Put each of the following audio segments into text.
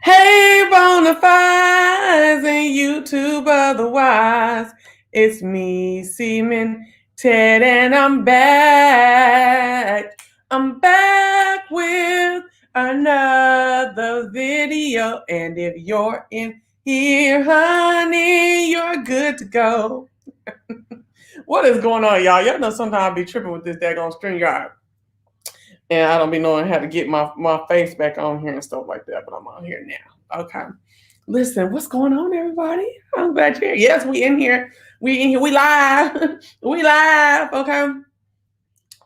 Hey, Bonafides and YouTube otherwise. It's me, Seaman Ted, and I'm back. I'm back with another video. And if you're in here, honey, you're good to go. What is going on, y'all? Y'all know sometimes I be tripping with this daggone StreamYard. And I don't be knowing how to get my face back on here and stuff like that, but I'm on here now. Okay. Listen, what's going on, everybody? I'm glad you're here. Yes, we in here. We in here. We live. We live. Okay.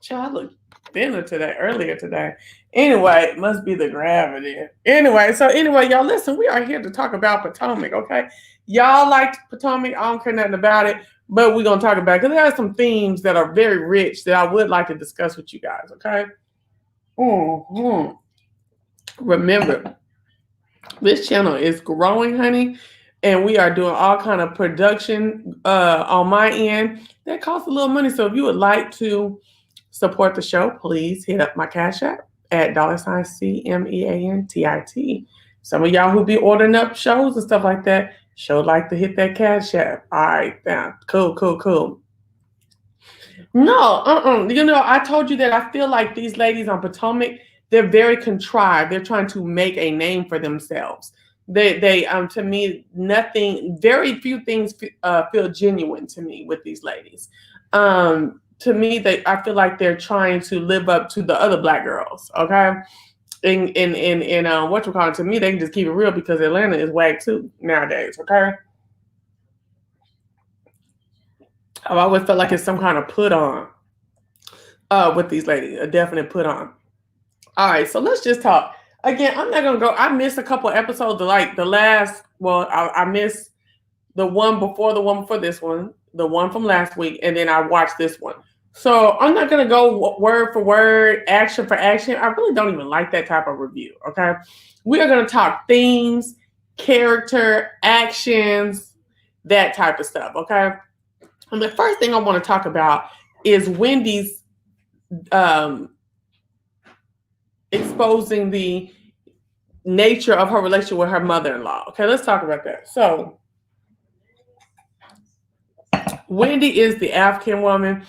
Child, look. dinner earlier today. Anyway, it must be the gravity. Anyway, y'all listen, we are here to talk about Potomac, okay? Y'all liked Potomac. I don't care nothing about it, but we're gonna talk about it because there are some themes that are very rich that I would like to discuss with you guys, okay? Mm-hmm. Remember, this channel is growing, honey, and we are doing all kind of production on my end that costs a little money. So if you would like to support the show, please hit up my Cash App at $CMEANTIT. Some of y'all who be ordering up shows and stuff like that, show like to hit that Cash App. All right, now, cool. No, I told you that I feel like these ladies on Potomac, they're very contrived. They're trying to make a name for themselves. They to me, very few things feel genuine to me with these ladies. To me, I feel like they're trying to live up to the other black girls. Okay, and what you call it, to me, they can just keep it real because Atlanta is whack too nowadays. Okay. I've always felt like it's some kind of put on with these ladies, a definite put on. All right, so let's just talk. Again, I'm not going to go. I missed a couple episodes, like the last, I missed the one before this one, the one from last week, and then I watched this one. So I'm not going to go word for word, action for action. I really don't even like that type of review, okay? We are going to talk themes, character, actions, that type of stuff, okay? And the first thing I want to talk about is Wendy's exposing the nature of her relationship with her mother-in-law. Okay, let's talk about that. So, Wendy is the African woman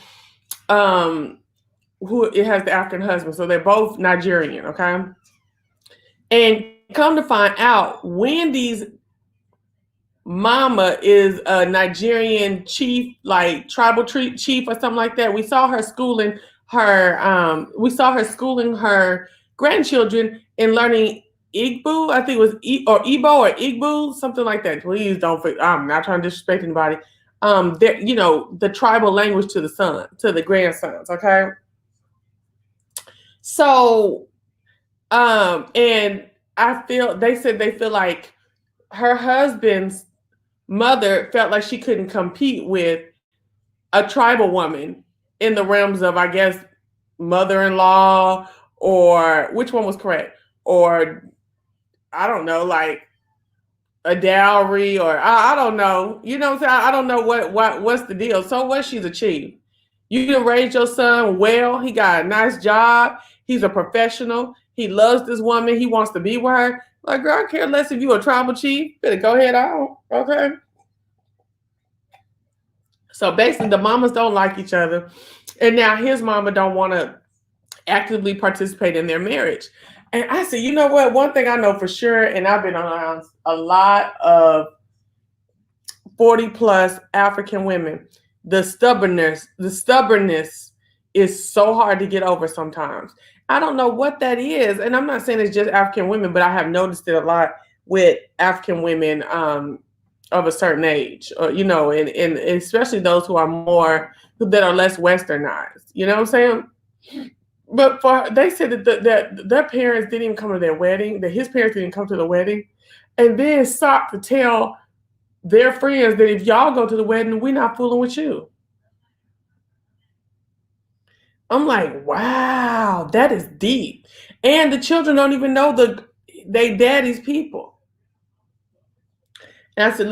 who has the African husband. So they're both Nigerian, okay? And come to find out, Wendy's mama is a Nigerian chief, like tribal chief or something like that. We saw her schooling her grandchildren in learning Igbo. I think it was Igbo or Igbo, something like that. Please don't. I'm not trying to disrespect anybody. The tribal language to the grandsons. Okay. So, and they said they feel like her husband's mother felt like she couldn't compete with a tribal woman in the realms of, I guess, mother-in-law, or which one was correct, or I don't know, like a dowry, or I don't know. You know what I'm saying? I don't know what's the deal. So what she's achieved. You can raise your son well. He got a nice job. He's a professional. He loves this woman. He wants to be with her. Like, girl, I care less if you're a tribal chief. Better go ahead out. Okay. So basically, the mamas don't like each other. And now his mama don't want to actively participate in their marriage. And I said, you know what? One thing I know for sure, and I've been around a lot of 40-plus African women, the stubbornness is so hard to get over sometimes. I don't know what that is. And I'm not saying it's just African women, but I have noticed it a lot with African women of a certain age, and especially those who are that are less westernized. You know what I'm saying? But they said that their parents didn't even come to their wedding, that his parents didn't come to the wedding, and then sought to tell their friends that if y'all go to the wedding, we're not fooling with you. I'm like, wow, that is deep. And the children don't even know they daddy's people. And I said,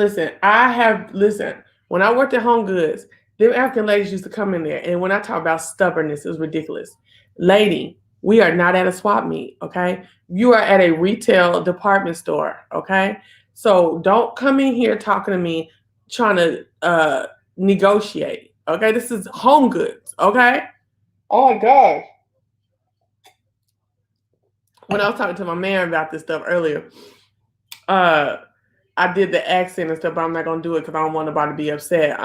listen, when I worked at Home Goods, them African ladies used to come in there. And when I talk about stubbornness, it was ridiculous. Lady, we are not at a swap meet, okay? You are at a retail department store, okay? So don't come in here talking to me trying to negotiate, okay? This is Home Goods, okay? Oh, my gosh. When I was talking to my man about this stuff earlier, I did the accent and stuff, but I'm not going to do it because I don't want nobody to be upset.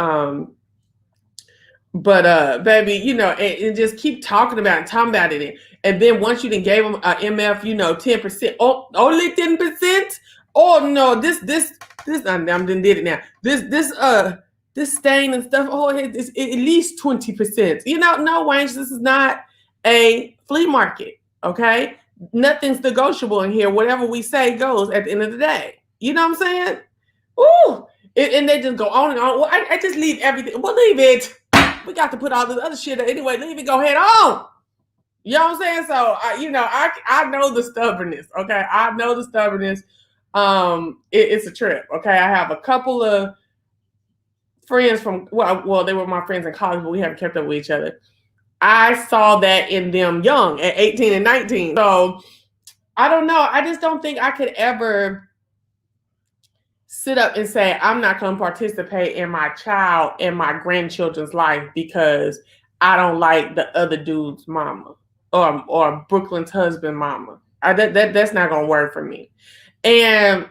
But baby, and just keep talking about it. And then once you done gave them a MF, 10%. Oh, only 10%? Oh no, this I'm done did it now. This stain and stuff. Oh, it's at least 20%. No, Wayne, this is not a flea market. Okay, nothing's negotiable in here. Whatever we say goes at the end of the day. You know what I'm saying? Ooh, and they just go on and on. Well, I just leave everything. Well, leave it. We got to put all this other shit anyway. Leave it. Go head on. You know what I'm saying? So I know the stubbornness. Okay, I know the stubbornness. It's a trip. Okay, I have a couple of friends from well, they were my friends in college, but we haven't kept up with each other. I saw that in them young at 18 and 19. So I don't know. I just don't think I could ever sit up and say, I'm not going to participate in my child and my grandchildren's life because I don't like the other dude's mama or Brooklyn's husband mama. That's not going to work for me. And,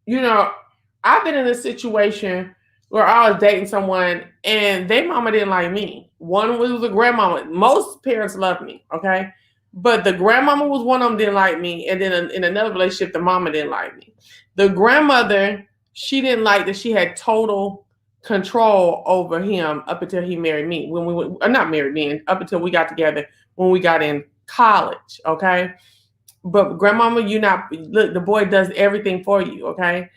I've been in a situation where I was dating someone and their mama didn't like me. One was a grandmama. Most parents love me, okay? But the grandmama was one of them didn't like me. And then in another relationship, the mama didn't like me. The grandmother, she didn't like that she had total control over him up until he married me. When we not married me, up until we got together when we got in college, okay? But grandmama, look, the boy does everything for you, okay?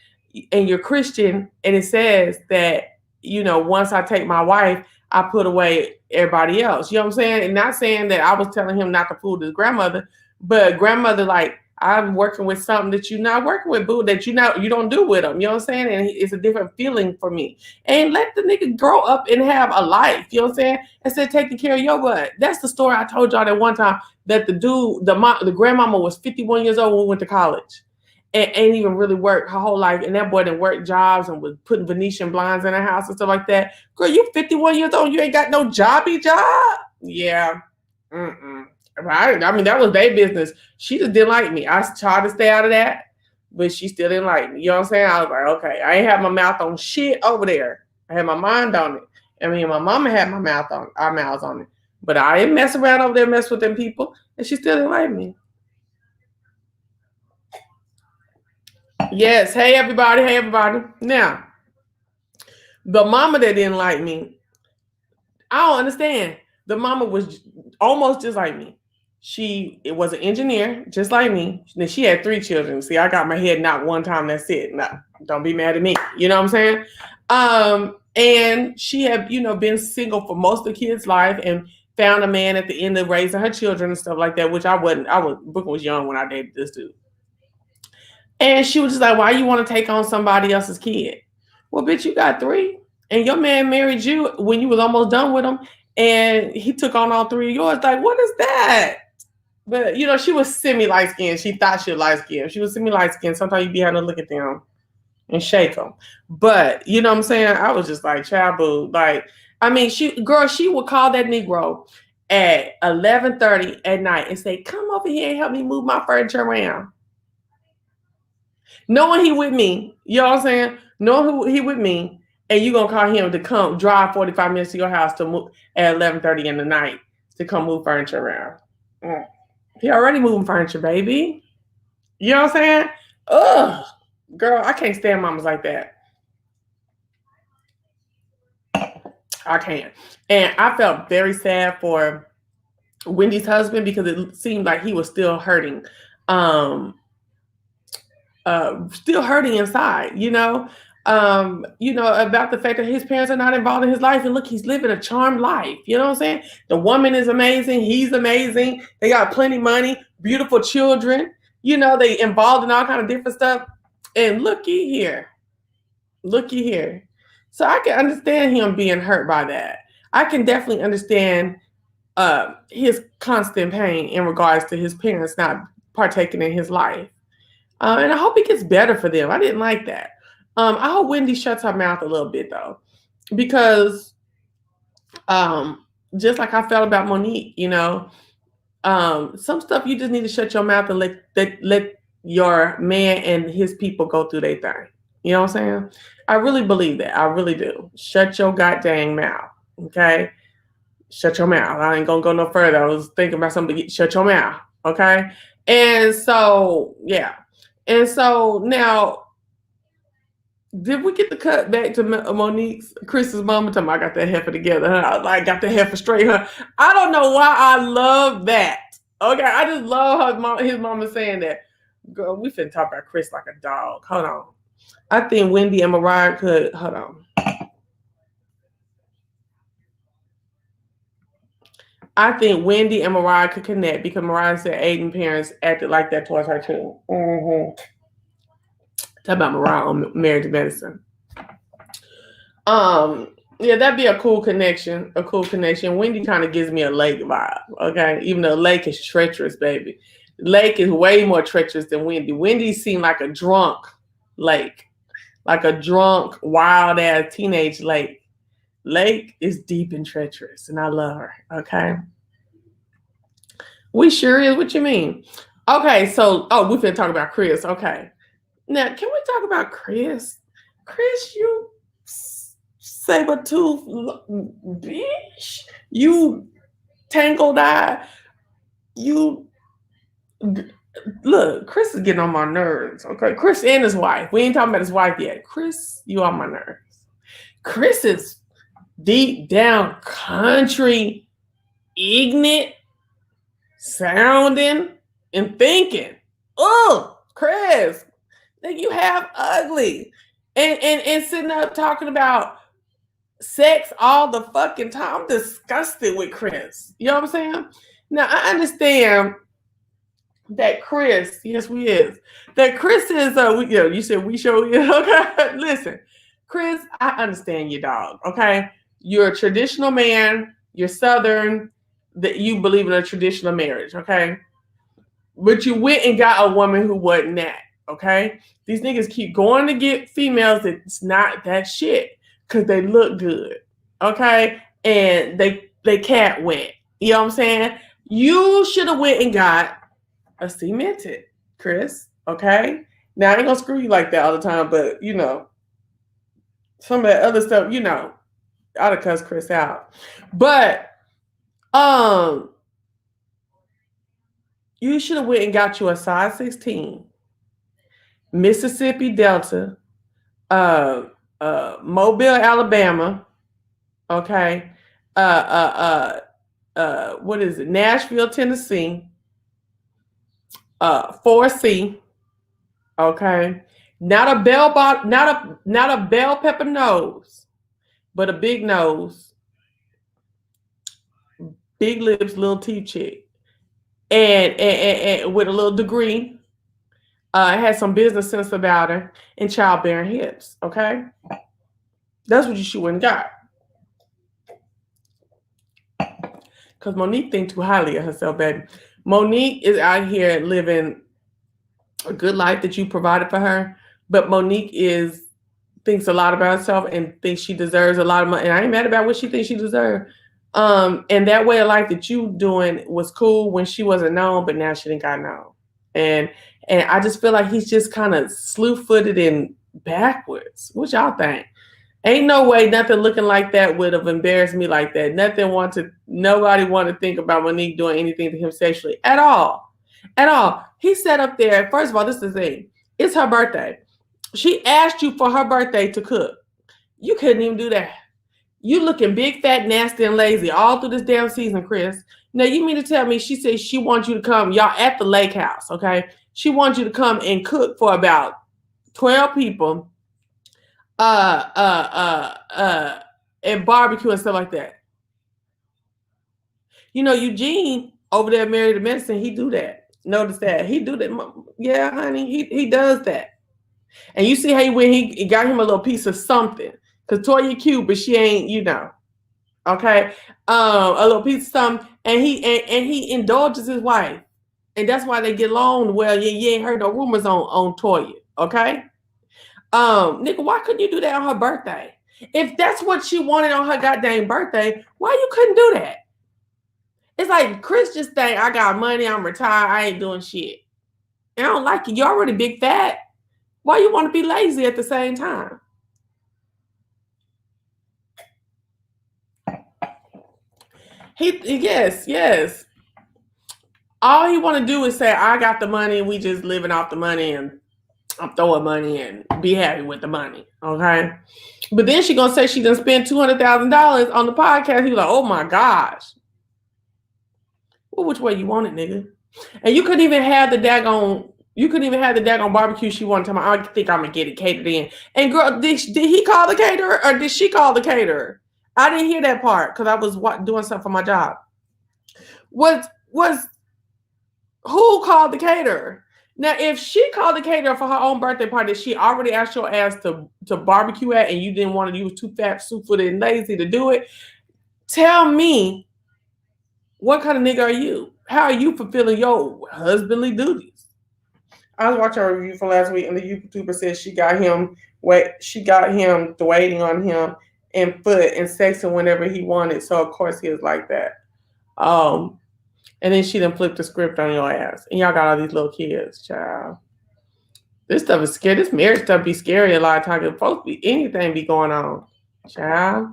And you're Christian, and it says that, once I take my wife, I put away everybody else. You know what I'm saying? And not saying that I was telling him not to fool his grandmother, but grandmother, like, I'm working with something that you're not working with, boo, that you don't do with them. You know what I'm saying? And it's a different feeling for me. And let the nigga grow up and have a life. You know what I'm saying? Instead of taking care of your butt. That's the story I told y'all that one time, that the dude, the grandmama was 51 years old when we went to college. And ain't even really worked her whole life. And that boy didn't work jobs and was putting Venetian blinds in her house and stuff like that. Girl, you 51 years old. You ain't got no jobby job? Yeah. I mean, that was their business. She just didn't like me. I tried to stay out of that, but she still didn't like me. You know what I'm saying? I was like, okay, I ain't have my mouth on shit over there. I had my mind on it. I mean, my mama had our mouths on it. But I didn't mess around over there, mess with them people. And she still didn't like me. Yes. Hey, everybody. Hey, everybody. Now, the mama that didn't like me, I don't understand. The mama was almost just like me. She was an engineer, just like me. Then she had 3 children. See, I got my head knocked one time. That's it. No, don't be mad at me. You know what I'm saying? And she had, been single for most of the kids' life and found a man at the end of raising her children and stuff like that, which I wasn't. Brooklyn was young when I dated this dude. And she was just like, why you want to take on somebody else's kid? Well, bitch, you got 3. And your man married you when you was almost done with him. And he took on all 3 of yours. Like, what is that? But, she was semi-light skinned. She thought she was light skinned. She was semi-light skinned. Sometimes you be having to look at them and shake them. But, you know what I'm saying? I was just like, child boo. Like, I mean, she would call that Negro at 11:30 at night and say, come over here and help me move my furniture around. Knowing he with me, you know what I'm saying? Knowing he with me, and you gonna call him to come drive 45 minutes to your house to move at 11:30 in the night to come move furniture around. He already moving furniture, baby. You know what I'm saying? Ugh, girl, I can't stand mamas like that. I can't. And I felt very sad for Wendy's husband because it seemed like he was still hurting. Still hurting inside, about the fact that his parents are not involved in his life. And look, he's living a charmed life. You know what I'm saying? The woman is amazing. He's amazing. They got plenty of money, beautiful children. They involved in all kind of different stuff. And looky here. So I can understand him being hurt by that. I can definitely understand his constant pain in regards to his parents not partaking in his life. And I hope it gets better for them. I didn't like that. I hope Wendy shuts her mouth a little bit, though, because just like I felt about Monique, some stuff you just need to shut your mouth and let your man and his people go through their thing. You know what I'm saying? I really believe that. I really do. Shut your goddamn mouth, okay? Shut your mouth. I ain't gonna go no further. I was thinking about something. Shut your mouth, okay? And so, yeah. And so now, Did we get the cut back to Monique's Chris's mama? Talking about I got that heifer together. Huh? I like got that heifer straight. Huh? I don't know why I love that. Okay, I just love his mama saying that. Girl, we finna talk about Chris like a dog. Hold on. I think Wendy and Mariah could. Hold on. I think Wendy and Mariah could connect because Mariah said Aiden's parents acted like that towards her too. Mm-hmm. Talk about Mariah on Married to Medicine. Yeah, that'd be a cool connection. A cool connection. Wendy kind of gives me a Lake vibe. Okay, even though Lake is treacherous, baby. Lake is way more treacherous than Wendy. Wendy seemed like a drunk Lake, like a drunk, wild ass teenage Lake. Lake is deep and treacherous, and I love her. Okay. We sure is. What you mean? Okay, so we finna talk about Chris. Okay. Now, can we talk about Chris? Chris, you saber tooth bitch. You tangled eye. You look, Chris is getting on my nerves. Okay. Chris and his wife. We ain't talking about his wife yet. Chris, you on my nerves. Chris is deep down country, ignorant, sounding, and thinking. Oh, Chris, like you have ugly. And sitting up talking about sex all the fucking time. I'm disgusted with Chris. You know what I'm saying? Now I understand that Chris, yes, we is. That Chris is you said we show you. Okay. Listen, Chris, I understand you, dog. Okay. You're a traditional man, you're Southern, that you believe in a traditional marriage, okay? But you went and got a woman who wasn't that, okay? These niggas keep going to get females that's not that shit because they look good, okay? And they can't win. You know what I'm saying? You should have went and got a cemented, Chris, okay? Now I ain't gonna screw you like that all the time, but you know, some of that other stuff, you know, I'd have cussed Chris out. But you should have went and got you a size 16, Mississippi Delta, Mobile, Alabama, okay, what is it? Nashville, Tennessee, 4C, okay, not a bell pepper nose, but a big nose, big lips, little teeth chick, and with a little degree. Had some business sense about her and childbearing hips. Okay, that's what you should have got. Because Monique thinks too highly of herself, baby. Monique is out here living a good life that you provided for her, but Monique thinks a lot about herself and thinks she deserves a lot of money. And I ain't mad about what she thinks she deserves. And that way of life that you doing was cool when she wasn't known, but now she didn't got known. And I just feel like he's just kind of slew-footed and backwards. What y'all think? Ain't no way nothing looking like that would have embarrassed me like that. Nobody want to think about Monique doing anything to him sexually at all. At all. He sat up there. First of all, this is the thing. It's her birthday. She asked you for her birthday to cook. You couldn't even do that. You looking big, fat, nasty, and lazy all through this damn season, Chris. Now, you mean to tell me she said she wants you to come, y'all at the lake house, okay? She wants you to come and cook for about 12 people, and barbecue and stuff like that. You know, Eugene over there Married to Medicine, he do that. Notice that. He do that. Yeah, honey, he does that. And you see how he got him a little piece of something. Because Toya cute, but she ain't, you know. Okay? A little piece of something. And he indulges his wife. And that's why they get along well. You ain't heard no rumors on Toya. Okay? Nigga, why couldn't you do that on her birthday? If that's what she wanted on her goddamn birthday, why you couldn't do that? It's like Chris just think I got money, I'm retired, I ain't doing shit. I don't like it. You're already big fat. Why you want to be lazy at the same time? Yes. All he want to do is say, I got the money, we just living off the money, and I'm throwing money and be happy with the money. Okay. But then she gonna say she done spent $200,000 on the podcast. He was like, oh my gosh. Well, which way you want it, nigga? And you couldn't even have the daggone barbecue she wanted to. I think I'm gonna get it catered in. And girl, did he call the caterer or did she call the caterer? I didn't hear that part because I was doing something for my job. Was who called the caterer? Now, if she called the caterer for her own birthday party, she already asked your ass to barbecue at, and you didn't want to, you was too fat, suit-footed, and lazy to do it. Tell me, what kind of nigga are you? How are you fulfilling your husbandly duties? I was watching a review from last week, and the YouTuber said she got him waiting on him and foot and sexing whenever he wanted. So of course he was like that. And then she done flipped the script on your ass. And y'all got all these little kids, child. This stuff is scary. This marriage stuff be scary a lot of times. It's supposed to be anything be going on. Child.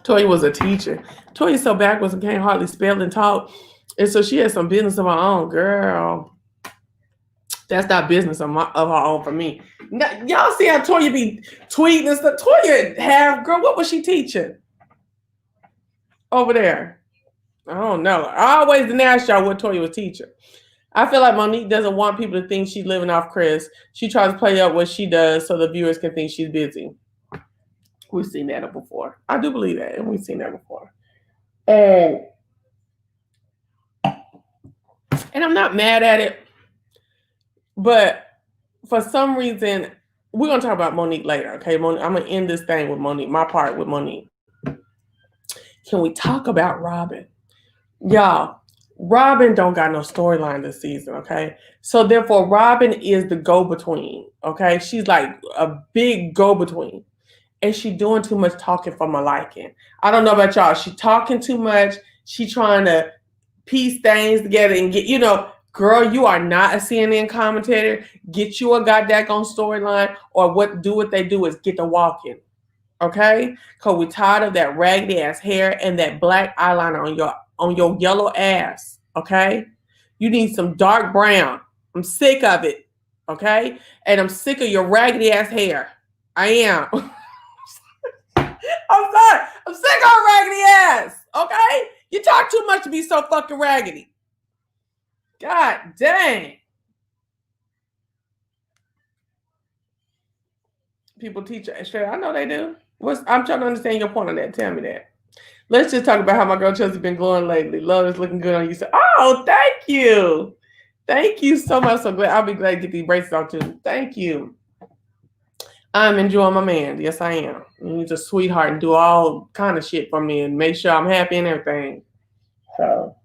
Toya was a teacher. Toya's so backwards and can't hardly spell and talk. And so she had some business of her own. Girl, that's not business of her own for me. Now, y'all see how Toya be tweeting and stuff? Toya girl, what was she teaching? Over there. I don't know. I always didn't ask y'all what Toya was teaching. I feel like Monique doesn't want people to think she's living off Chris. She tries to play up what she does so the viewers can think she's busy. We've seen that before. I do believe that, and we've seen that before. And I'm not mad at it, but for some reason, we're going to talk about Monique later, okay? I'm going to end this thing with Monique, my part with Monique. Can we talk about Robyn? Y'all, Robyn don't got no storyline this season, okay? So therefore, Robyn is the go-between, okay? She's like a big go-between. And she doing too much talking for my liking. I don't know about y'all. She talking too much. She trying to piece things together and get, girl, you are not a CNN commentator. Get you a goddamn storyline, or what they do is get to walking. Okay? Because we're tired of that raggedy ass hair and that black eyeliner on your yellow ass. Okay? You need some dark brown. I'm sick of it. Okay? And I'm sick of your raggedy ass hair. I am. I'm sorry. I'm sick of raggedy ass. Okay? You talk too much to be so fucking raggedy. God dang. People teach straight. I know they do. I'm trying to understand your point on that. Tell me that. Let's just talk about how my girl Chelsea been glowing lately. Love is looking good on you. So, oh, thank you. Thank you so much. So glad. I'll be glad to get these braces on too. Thank you. I'm enjoying my man. Yes, I am. He's a sweetheart and do all kind of shit for me and make sure I'm happy and everything. So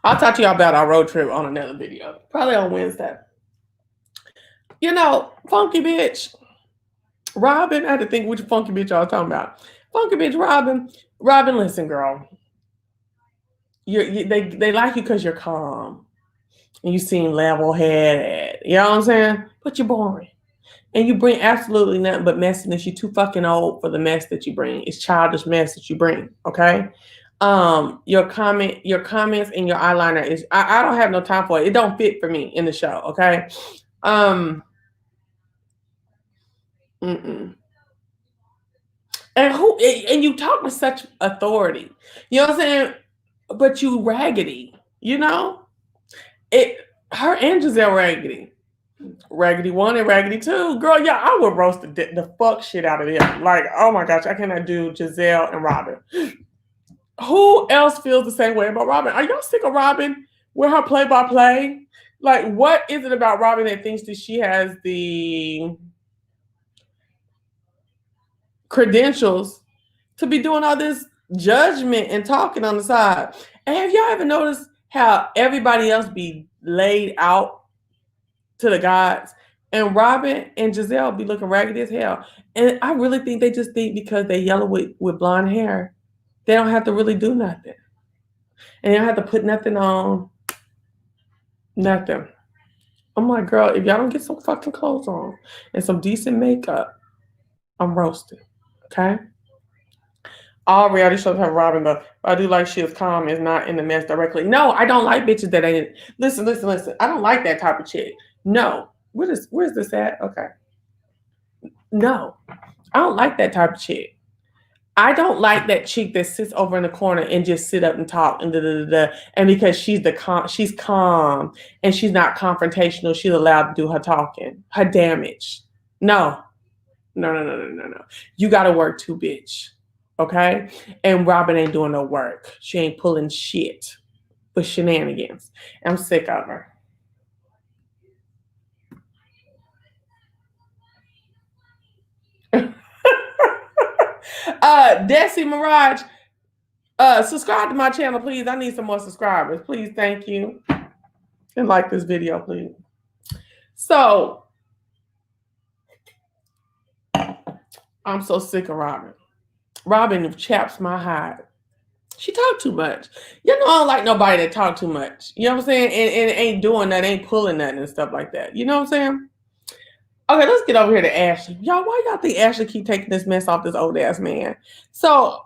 I'll talk to y'all about our road trip on another video. Probably on Wednesday. Funky bitch. Robyn, I had to think which funky bitch y'all talking about. Funky bitch Robyn. Robyn, listen, girl. They like you because you're calm. And you seem level-headed. You know what I'm saying? But you're boring. And you bring absolutely nothing but messiness. You're too fucking old for the mess that you bring. It's childish mess that you bring, okay? Your comments and your eyeliner is... I don't have no time for it. It don't fit for me in the show, okay? And you talk with such authority. You know what I'm saying? But you raggedy, Her and Gizelle raggedy. Raggedy 1 and Raggedy 2. Girl, yeah, I would roast the fuck shit out of them. Like, oh my gosh, I cannot do Gizelle and Robyn. Who else feels the same way about Robyn? Are y'all sick of Robyn with her play-by-play? Like, what is it about Robyn that thinks that she has the credentials to be doing all this judgment and talking on the side? And have y'all ever noticed how everybody else be laid out to the gods, and Robyn and Gizelle be looking raggedy as hell? And I really think they just think because they yellow with blonde hair, they don't have to really do nothing. And they don't have to put nothing on. Nothing. I'm like, girl, if y'all don't get some fucking clothes on and some decent makeup, I'm roasting. Okay? All reality shows have Robyn, but I do like she is calm, is not in the mess directly. No, I don't like bitches that ain't. Listen. I don't like that type of chick. No. Where's this at? Okay. No, I don't like that type of chick. I don't like that chick that sits over in the corner and just sit up and talk and da da da da. And because she's calm and she's not confrontational, she's allowed to do her talking, her damage. No, no. You got to work too, bitch. Okay? And Robyn ain't doing no work. She ain't pulling shit with shenanigans. I'm sick of her. Desi Mirage, subscribe to my channel, please. I need some more subscribers. Please, thank you. And like this video, please. So, I'm so sick of Robyn. Robyn chaps my hide. She talk too much. You know, I don't like nobody that talk too much. You know what I'm saying? And ain't doing nothing, ain't pulling nothing and stuff like that. You know what I'm saying? Okay, let's get over here to Ashley. Y'all, why y'all think Ashley keep taking this mess off this old ass man? So,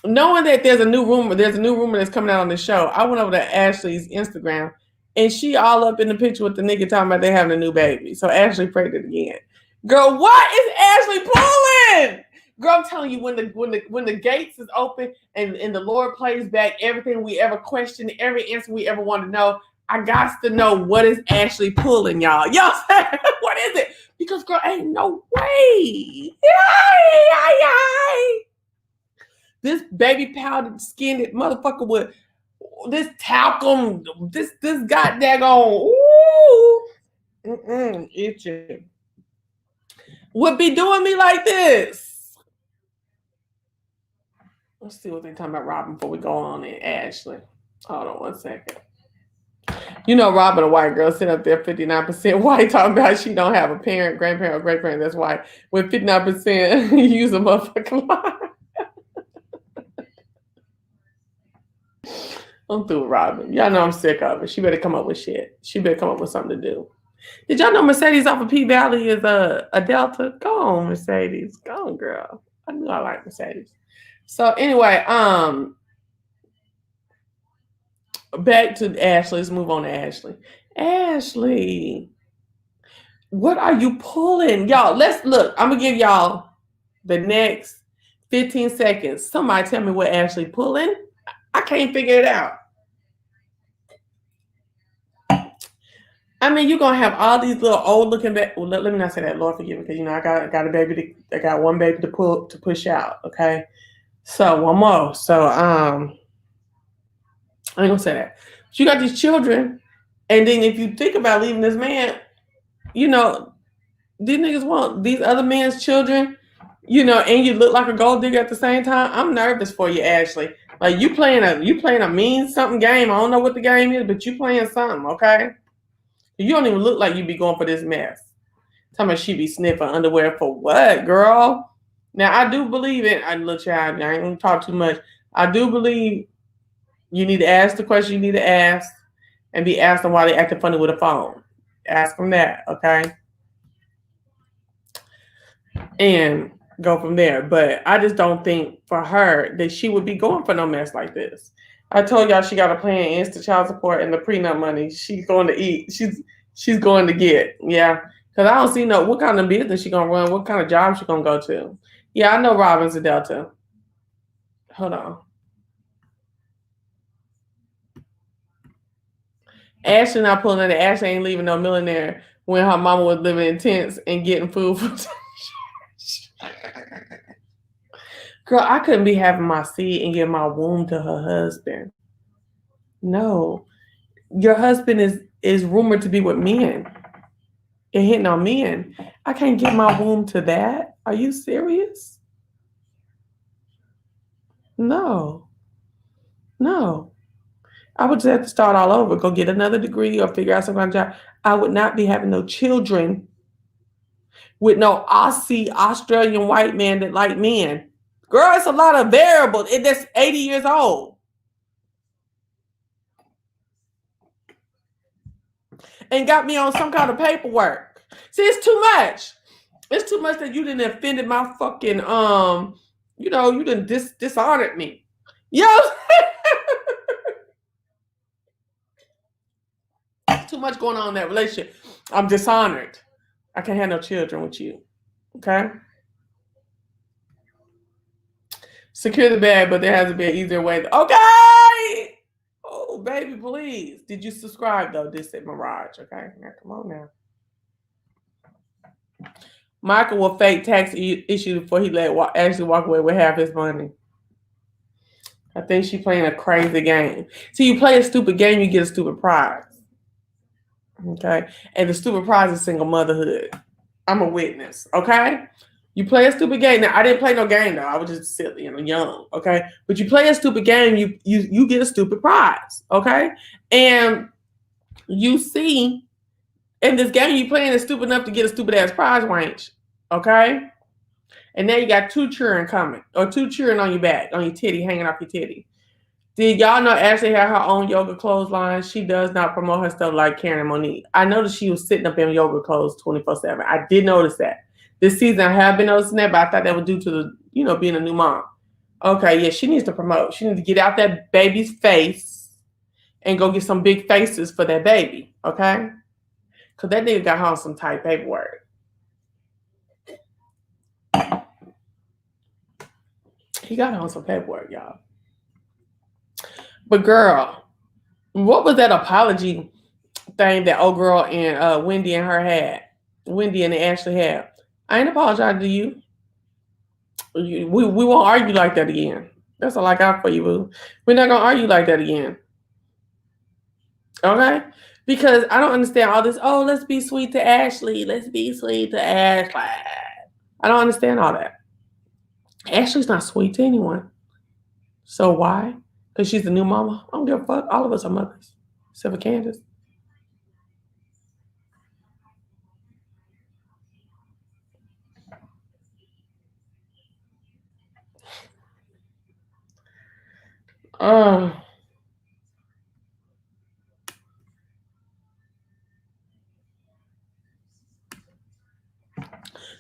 knowing that there's a new rumor that's coming out on the show, I went over to Ashley's Instagram and she all up in the picture with the nigga talking about they having a new baby. So Ashley pregnant again. Girl, what is Ashley pulling? Girl, I'm telling you, when the gates is open and the Lord plays back everything we ever questioned, every answer we ever want to know, I got to know what is Ashley pulling, y'all. Y'all say, what is it? Because girl, ain't no way. This baby powdered skinned motherfucker with this talcum, this got daggone, itching. Would be doing me like this. Let's see what they talking about Robyn before we go on in Ashley. Hold on 1 second. You know Robyn, a white girl, sitting up there 59% white, talking about she don't have a parent, grandparent, or great parent that's white. With 59% use a motherfucking lie. I'm through with Robyn. Y'all know I'm sick of it. She better come up with shit. She better come up with something to do. Did y'all know Mercedes off of P Valley is a Delta? Go on, Mercedes. Go on, girl. I knew I like Mercedes. So anyway, back to Ashley. Let's move on to Ashley. Ashley, what are you pulling? Y'all, let's look. I'm gonna give y'all the next 15 seconds. Somebody tell me what Ashley pulling. I can't figure it out. I mean, you're gonna have all these little old looking back. Well, let me not say that. Lord forgive me, because you know I got a baby. I got one baby to push out. Okay, so one more. So I ain't gonna say that. But you got these children, and then if you think about leaving this man, you know these niggas want these other men's children. You know, and you look like a gold digger at the same time. I'm nervous for you, Ashley. Like you playing a mean something game. I don't know what the game is, but you playing something, okay? You don't even look like you be going for this mess. Tell me she be sniffing underwear for what, girl? Now I do believe it. I little child, I ain't gonna talk too much. I do believe you need to ask the question you need to ask and be asking why they acting funny with a phone. Ask them that, okay? And go from there. But I just don't think for her that she would be going for no mess like this. I told y'all she got a plan, instant child support and the prenup money. She's going to eat. She's going to get. Yeah. Because I don't see what kind of business she going to run, what kind of job she going to go to. Yeah, I know Robyn's a Delta. Hold on. Ashley not pulling it. Ashley ain't leaving no millionaire when her mama was living in tents and getting food from Girl, I couldn't be having my seed and give my womb to her husband. No. Your husband is rumored to be with men and hitting on men. I can't give my womb to that. Are you serious? No. I would just have to start all over, go get another degree or figure out some kind of job. I would not be having no children with no Aussie, Australian white man that like men. Girl, it's a lot of variables. That's 80 years old. And got me on some kind of paperwork. See, it's too much. It's too much that you didn't offended my fucking You know, you done dishonored me. Yo, there's too much going on in that relationship. I'm dishonored. I can't have no children with you. Okay? Secure the bag, but there has to be an easier way. Okay! Oh, baby, please. Did you subscribe, though? This is Mirage, okay? Now, come on now. Michael will fake tax issue before he let Ashley walk away with half his money. I think she's playing a crazy game. See, you play a stupid game, you get a stupid prize. Okay? And the stupid prize is single motherhood. I'm a witness, okay? You play a stupid game. Now, I didn't play no game, though. I was just silly and young, okay? But you play a stupid game, you get a stupid prize, okay? And you see, in this game you playing is stupid enough to get a stupid-ass prize range, okay? And now you got 2 children coming, or 2 children on your back, on your titty, hanging off your titty. Did y'all know Ashley had her own yoga clothes line? She does not promote her stuff like Karen and Monique. I noticed she was sitting up in yoga clothes 24/7. I did notice that. This season I have been noticing that, but I thought that was due to the, being a new mom. Okay, yeah, she needs to promote. She needs to get out that baby's face and go get some big faces for that baby, okay? Because that nigga got her on some tight paperwork. He got her on some paperwork, y'all. But girl, what was that apology thing that old girl and Wendy and Ashley had? I ain't apologizing to you. We won't argue like that again. That's all I got for you, boo. We're not gonna argue like that again. Okay? Because I don't understand all this. Oh, let's be sweet to Ashley. Let's be sweet to Ashley. I don't understand all that. Ashley's not sweet to anyone. So why? Because she's the new mama? I don't give a fuck. All of us are mothers. Except for Candace.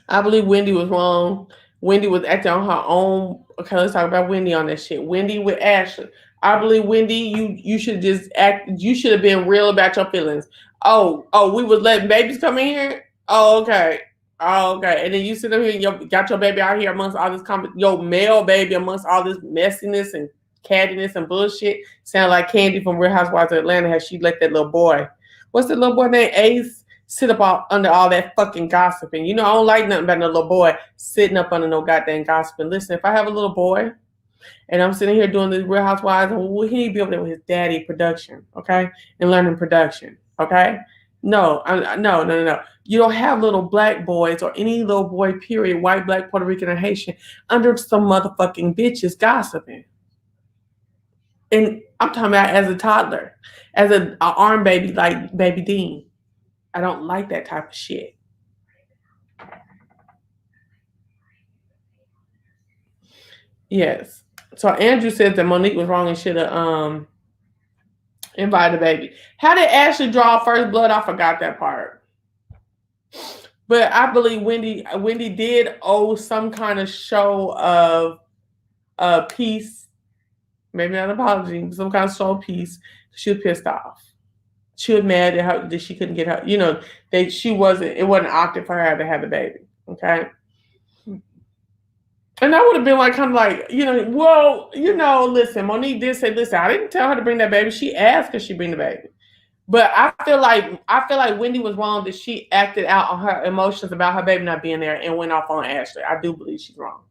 I believe Wendy was wrong. Wendy was acting on her own. Okay, let's talk about Wendy on that shit. Wendy with Ashley. I believe Wendy, you should just act. You should have been real about your feelings. Oh, we was letting babies come in here. Oh, okay. And then you sit up here and got your baby out here amongst all this your male baby amongst all this messiness and cattiness and bullshit. Sound like Candy from Real Housewives of Atlanta. Has she let that little boy? What's the little boy name? Ace. Sit up under all that fucking gossiping. I don't like nothing about no little boy sitting up under no goddamn gossiping. Listen, if I have a little boy and I'm sitting here doing the Real Housewives, he need to be over there with his daddy production, okay? And learning production, okay? No. You don't have little black boys or any little boy, period, white, black, Puerto Rican, or Haitian, under some motherfucking bitches gossiping. And I'm talking about as a toddler, as an arm baby like Baby Dean. I don't like that type of shit. Yes. So Andrew said that Monique was wrong and should have invited the baby. How did Ashley draw first blood? I forgot that part. But I believe Wendy did owe some kind of show of peace. Maybe not an apology, but some kind of show of peace. She was pissed off. She was mad at her that she couldn't get her, it wasn't opted for her to have the baby. Okay. And I would have been like, kind of like, listen, Monique did say, listen, I didn't tell her to bring that baby. She asked could she bring the baby. But I feel like Wendy was wrong that she acted out on her emotions about her baby not being there and went off on Ashley. I do believe she's wrong.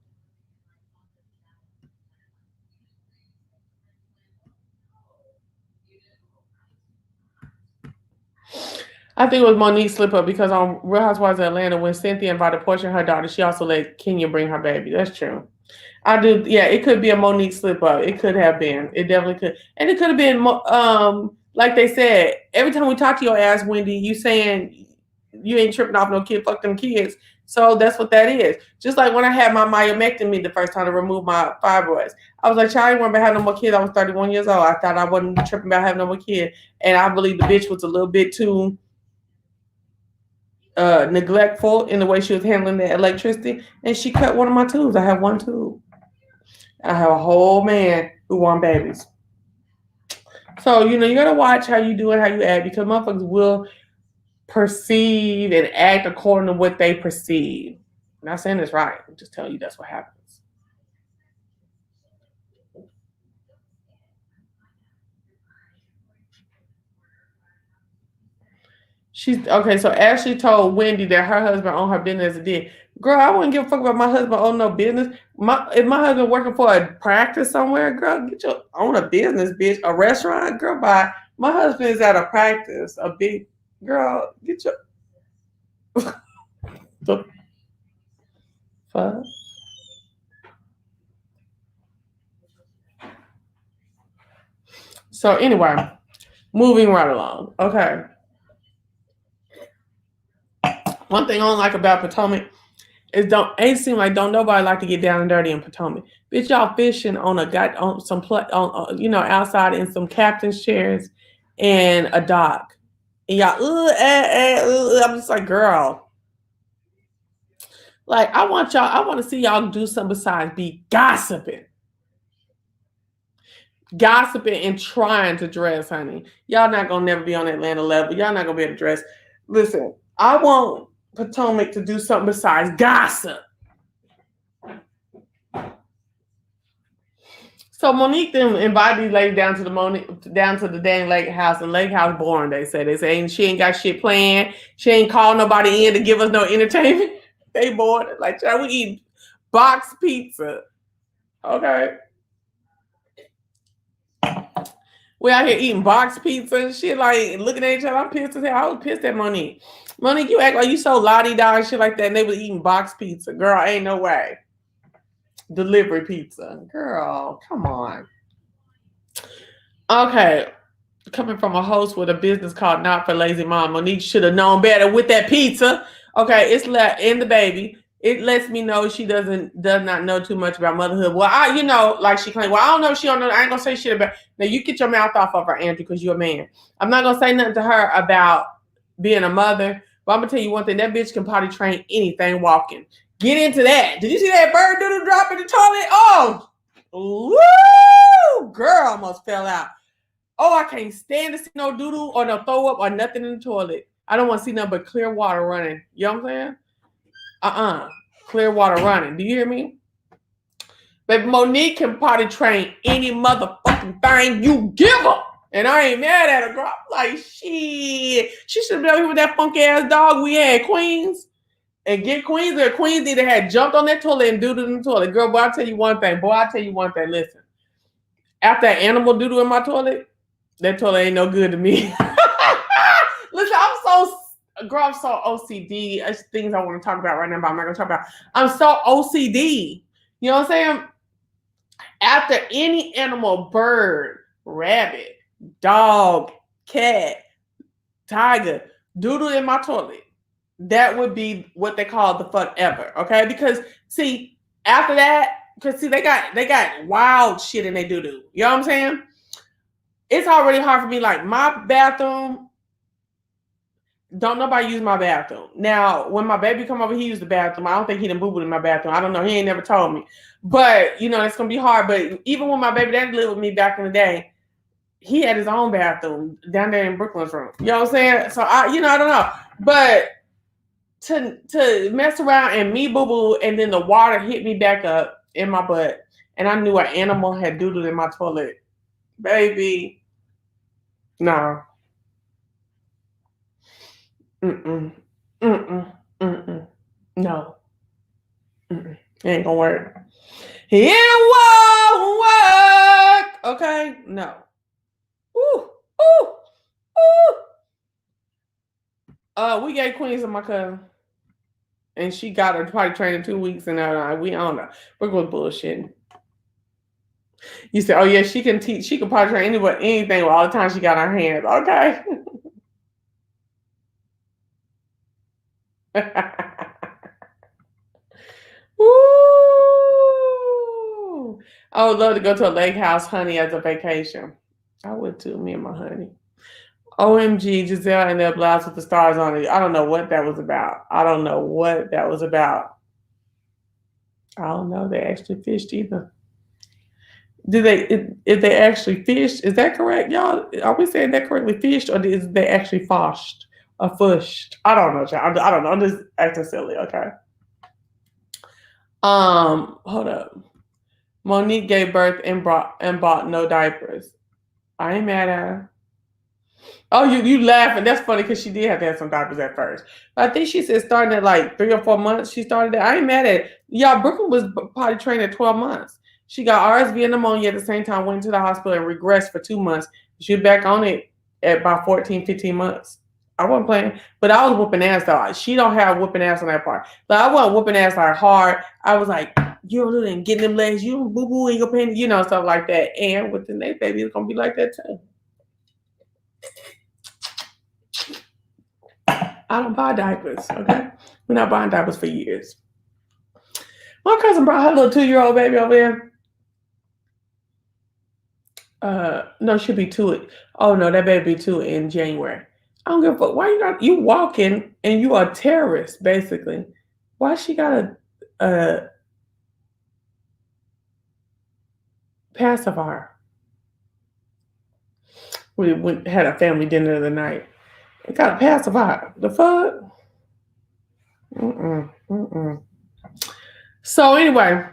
I think it was Monique's slip up because on Real Housewives of Atlanta, when Cynthia invited Portia and her daughter, she also let Kenya bring her baby. That's true. I do. Yeah, it could be a Monique slip up. It could have been. It definitely could. And it could have been, like they said, every time we talk to your ass, Wendy, you saying you ain't tripping off no kid, fuck them kids. So that's what that is. Just like when I had my myomectomy the first time to remove my fibroids. I was like, child, I didn't want to have no more kids. I was 31 years old. I thought I wasn't tripping about having no more kids. And I believe the bitch was a little bit too neglectful in the way she was handling the electricity, and she cut one of my tubes. I have one tube. I have a whole man who want babies. So, you gotta watch how you do and how you act because motherfuckers will perceive and act according to what they perceive. I'm not saying it's right. I'm just telling you that's what happens. She's okay. So Ashley told Wendy that her husband owned her business as a did. Girl, I wouldn't give a fuck about my husband own no business. If my husband working for a practice somewhere, girl, get your own a business, bitch. A restaurant, girl. Bye. My husband is at a practice. A big girl. Get your the fuck. So anyway, moving right along. Okay. One thing I don't like about Potomac is don't ain't seem like don't nobody like to get down and dirty in Potomac. Bitch, y'all fishing on a got on some outside in some captain's chairs and a dock, and y'all I'm just like, girl, like I want to see y'all do something besides be gossiping and trying to dress, honey. Y'all not gonna never be on Atlanta level. Y'all not gonna be able to dress. Listen, I want Potomac to do something besides gossip. So Monique then invited these ladies down to the dang lake house, and lake house boring. They say she ain't got shit planned. She ain't called nobody in to give us no entertainment. They bored. Like, child, we eat box pizza. Okay. We out here eating box pizza and shit, like looking at each other. I'm pissed as hell. I was pissed at Monique. Monique, you act like you so la-di-da and shit like that, and they was eating box pizza. Girl, ain't no way. Delivery pizza. Girl, come on. Okay. Coming from a host with a business called Not for Lazy Mom, Monique should have known better with that pizza. Okay, it's in the baby. It lets me know she does not know too much about motherhood. Well, like she claimed, well, I don't know if she don't know. I ain't gonna say shit about. Now you get your mouth off of her, Andrew, because you're a man. I'm not gonna say nothing to her about being a mother, but I'm gonna tell you one thing: that bitch can potty train anything walking. Get into that. Did you see that bird doodle drop in the toilet? Oh, woo! Girl almost fell out. Oh, I can't stand to see no doodle or no throw up or nothing in the toilet. I don't want to see nothing but clear water running. You know what I'm saying? Clear water running. Do you hear me? But Monique can potty train any motherfucking thing you give her. And I ain't mad at her, girl. I'm like, shit. She should have been here with that funky ass dog we had, Queens. And get Queens or Queens either had jumped on that toilet and doodled in the toilet. Girl, boy, I'll tell you one thing. Listen. After that animal doodle in my toilet, that toilet ain't no good to me. Listen, I'm so OCD. There's things I want to talk about right now, but I'm not going to talk about. I'm so OCD. You know what I'm saying? After any animal, bird, rabbit, dog, cat, tiger, doodle in my toilet, that would be what they call the fuck ever. Okay? Because see, after that, because see, they got wild shit in their doo-doo. You know what I'm saying? It's already hard for me. Like my bathroom, don't nobody use my bathroom. Now, when my baby come over, he used the bathroom. I don't think he done boo-booed in my bathroom. I don't know. He ain't never told me. But, it's going to be hard. But even when my baby daddy lived with me back in the day, he had his own bathroom down there in Brooklyn's room. You know what I'm saying? So, I don't know. But to mess around and me boo-boo and then the water hit me back up in my butt and I knew an animal had doodled in my toilet. Baby, no. Mm-mm. Mm-mm. Mm-mm. No. Mm-mm. It ain't gonna work. It won't work. Okay? No. Ooh. Ooh. Ooh. We gave Queens to my cousin. And she got her potty trained in 2 weeks and we don't know. We're going bullshitting. You said, oh yeah, she can potty train anything with all the time she got her hands. Okay. Ooh. I would love to go to a lake house, honey, as a vacation. I would too, me and my honey. OMG, Gizelle and their blouse with the stars on it. I don't know what that was about. I don't know. They actually fished either. Do they if they actually fished? Is that correct, y'all? Are we saying that correctly? Fished or is they actually foshed or fushed? I don't know, y'all. I don't know. I'm just acting silly. Okay. Hold up. Monique gave birth and bought no diapers. I ain't mad at her. Oh, you laughing? That's funny because she did have to have some diapers at first. But I think she said starting at like 3 or 4 months. She started that. I ain't mad at it. Y'all. Brooklyn was potty trained at 12 months. She got RSV and pneumonia at the same time. Went to the hospital and regressed for 2 months. She was back on it at about 14, 15 months. I wasn't playing, but I was whooping ass though. She don't have whooping ass on that part. But I wasn't whooping ass like hard. I was like, you don't do that, getting them legs, you boo boo in your panties, stuff like that. And with the next baby, it's gonna be like that too. I don't buy diapers, okay? We're not buying diapers for years. My cousin brought her little 2-year-old baby over there. No, she'll be 2. Oh no, that baby be 2 in January. I don't give a fuck. Why you walking and you are a terrorist, basically. Why she got a pacifier? We had a family dinner the other night. It got a pacifier. The fuck? So anyway,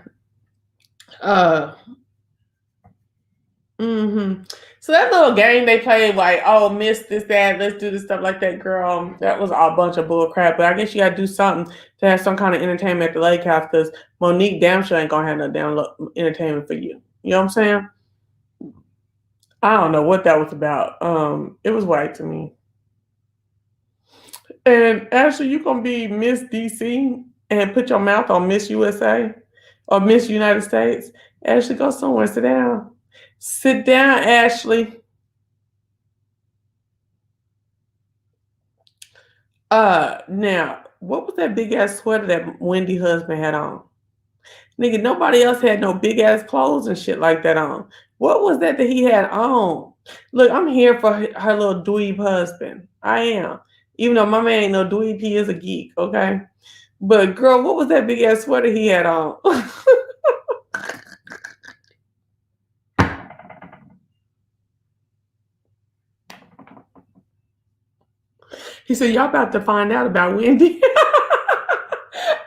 so that little game they played, like, oh, miss this, that, let's do this stuff like that, girl. That was a bunch of bull crap. But I guess you gotta do something to have some kind of entertainment at the lake house because Monique damn sure ain't gonna have no damn entertainment for you. You know what I'm saying? I don't know what that was about. It was white to me. And Ashley, you gonna be Miss DC and put your mouth on Miss USA or Miss United States? Ashley, go somewhere. Sit down. Sit down, Ashley. Now, what was that big ass sweater that Wendy husband had on? Nigga, nobody else had no big ass clothes and shit like that on. What was that he had on? Look, I'm here for her little dweeb husband. I am. Even though my man ain't no dweeb, he is a geek, okay? But girl, what was that big ass sweater he had on? He said, y'all about to find out about Wendy.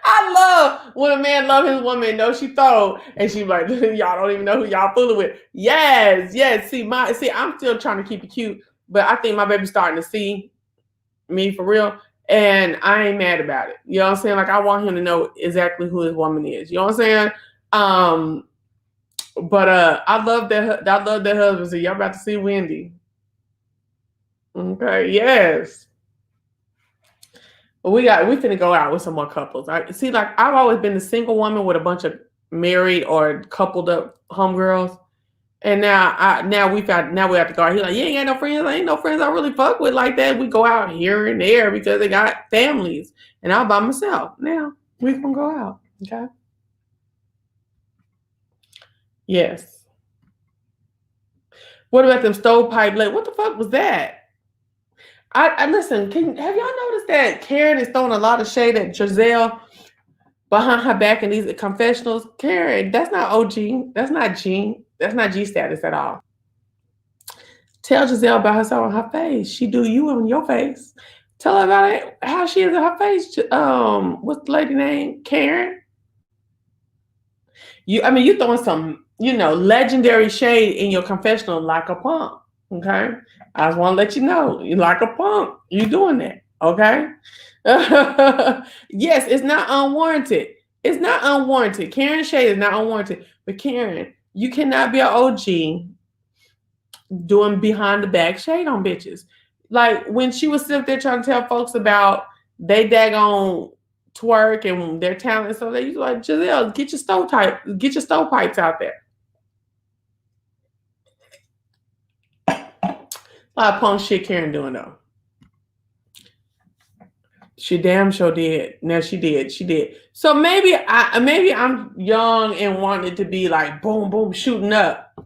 I love when a man love his woman, know she throw, and she like, y'all don't even know who y'all fooling with. Yes. See, I'm still trying to keep it cute, but I think my baby's starting to see me for real, and I ain't mad about it. You know what I'm saying? Like, I want him to know exactly who his woman is. You know what I'm saying? But I love that. I love that husband. So y'all about to see Wendy. Okay. Yes. We finna go out with some more couples. I see, like, I've always been a single woman with a bunch of married or coupled up homegirls. And now we have to go out. He's like, you ain't got no friends. I ain't no friends I really fuck with like that. We go out here and there because they got families. And I'm by myself. Now we can go out. Okay. Yes. What about them stovepipe? What the fuck was that? I listen. Have y'all noticed that Karen is throwing a lot of shade at Gizelle behind her back in these confessionals? Karen, that's not OG. That's not G. That's not G status at all. Tell Gizelle about herself on her face. She do you on your face. Tell her about it, how she is on her face. What's the lady name? Karen. You throwing some, legendary shade in your confessional like a punk. Okay. I just want to let you know, you like a punk. You doing that. Okay. Yes, it's not unwarranted. It's not unwarranted. Karen shade is not unwarranted. But Karen, you cannot be an OG doing behind the back shade on bitches. Like when she was sitting there trying to tell folks about they daggone twerk and their talent and stuff, they used like, Gizelle, get your stovepipes out there. A lot of punk shit Karen doing though. She damn sure did. No, she did. So maybe I'm young and wanted to be like boom, boom, shooting up.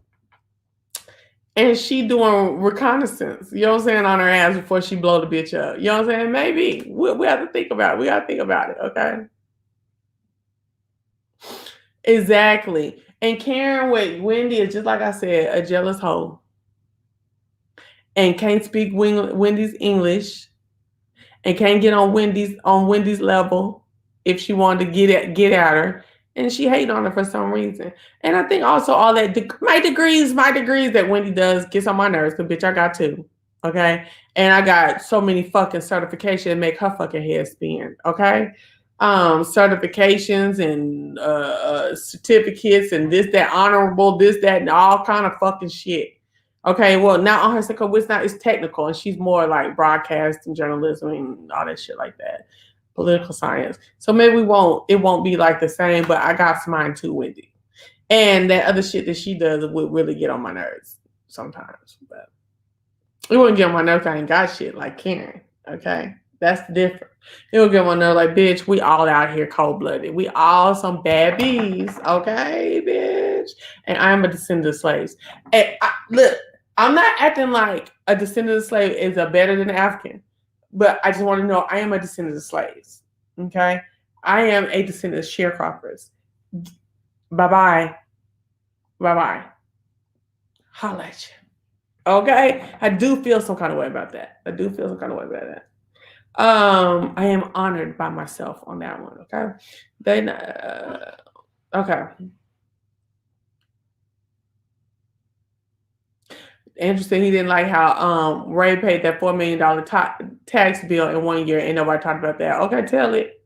And she doing reconnaissance, you know what I'm saying, on her ass before she blow the bitch up. You know what I'm saying? Maybe. We have to think about it. We got to think about it, okay? Exactly. And Karen with Wendy is just like I said, a jealous hoe. And can't speak Wendy's English. And can't get on Wendy's level if she wanted to get at her. And she hated on her for some reason. And I think also all that my degrees that Wendy does gets on my nerves, because bitch, I got two. Okay. And I got so many fucking certifications that make her fucking head spin. Okay. Certifications and certificates and this, that, honorable, this, that, and all kind of fucking shit. Okay, well, not on her second, it's technical, and she's more like broadcast and journalism and all that shit like that, political science. So maybe it won't be like the same, but I got mine too, Wendy. And that other shit that she does would really get on my nerves sometimes, but it wouldn't get on my nerves. I ain't got shit like Karen. Okay, that's different. It will get on my nerves like, bitch, we all out here cold blooded. We all some bad bees. Okay, bitch. And I am a descendant of slaves. And look, I'm not acting like a descendant of slave is a better than an African, but I just want to know I am a descendant of slaves. Okay, I am a descendant of sharecroppers. Bye bye. Bye bye. Holla at you. Okay, I do feel some kind of way about that. I am honored by myself on that one. Okay, then okay. Interesting. He didn't like how Ray paid that $4 million tax bill in 1 year. Ain't nobody talked about that. Okay, tell it.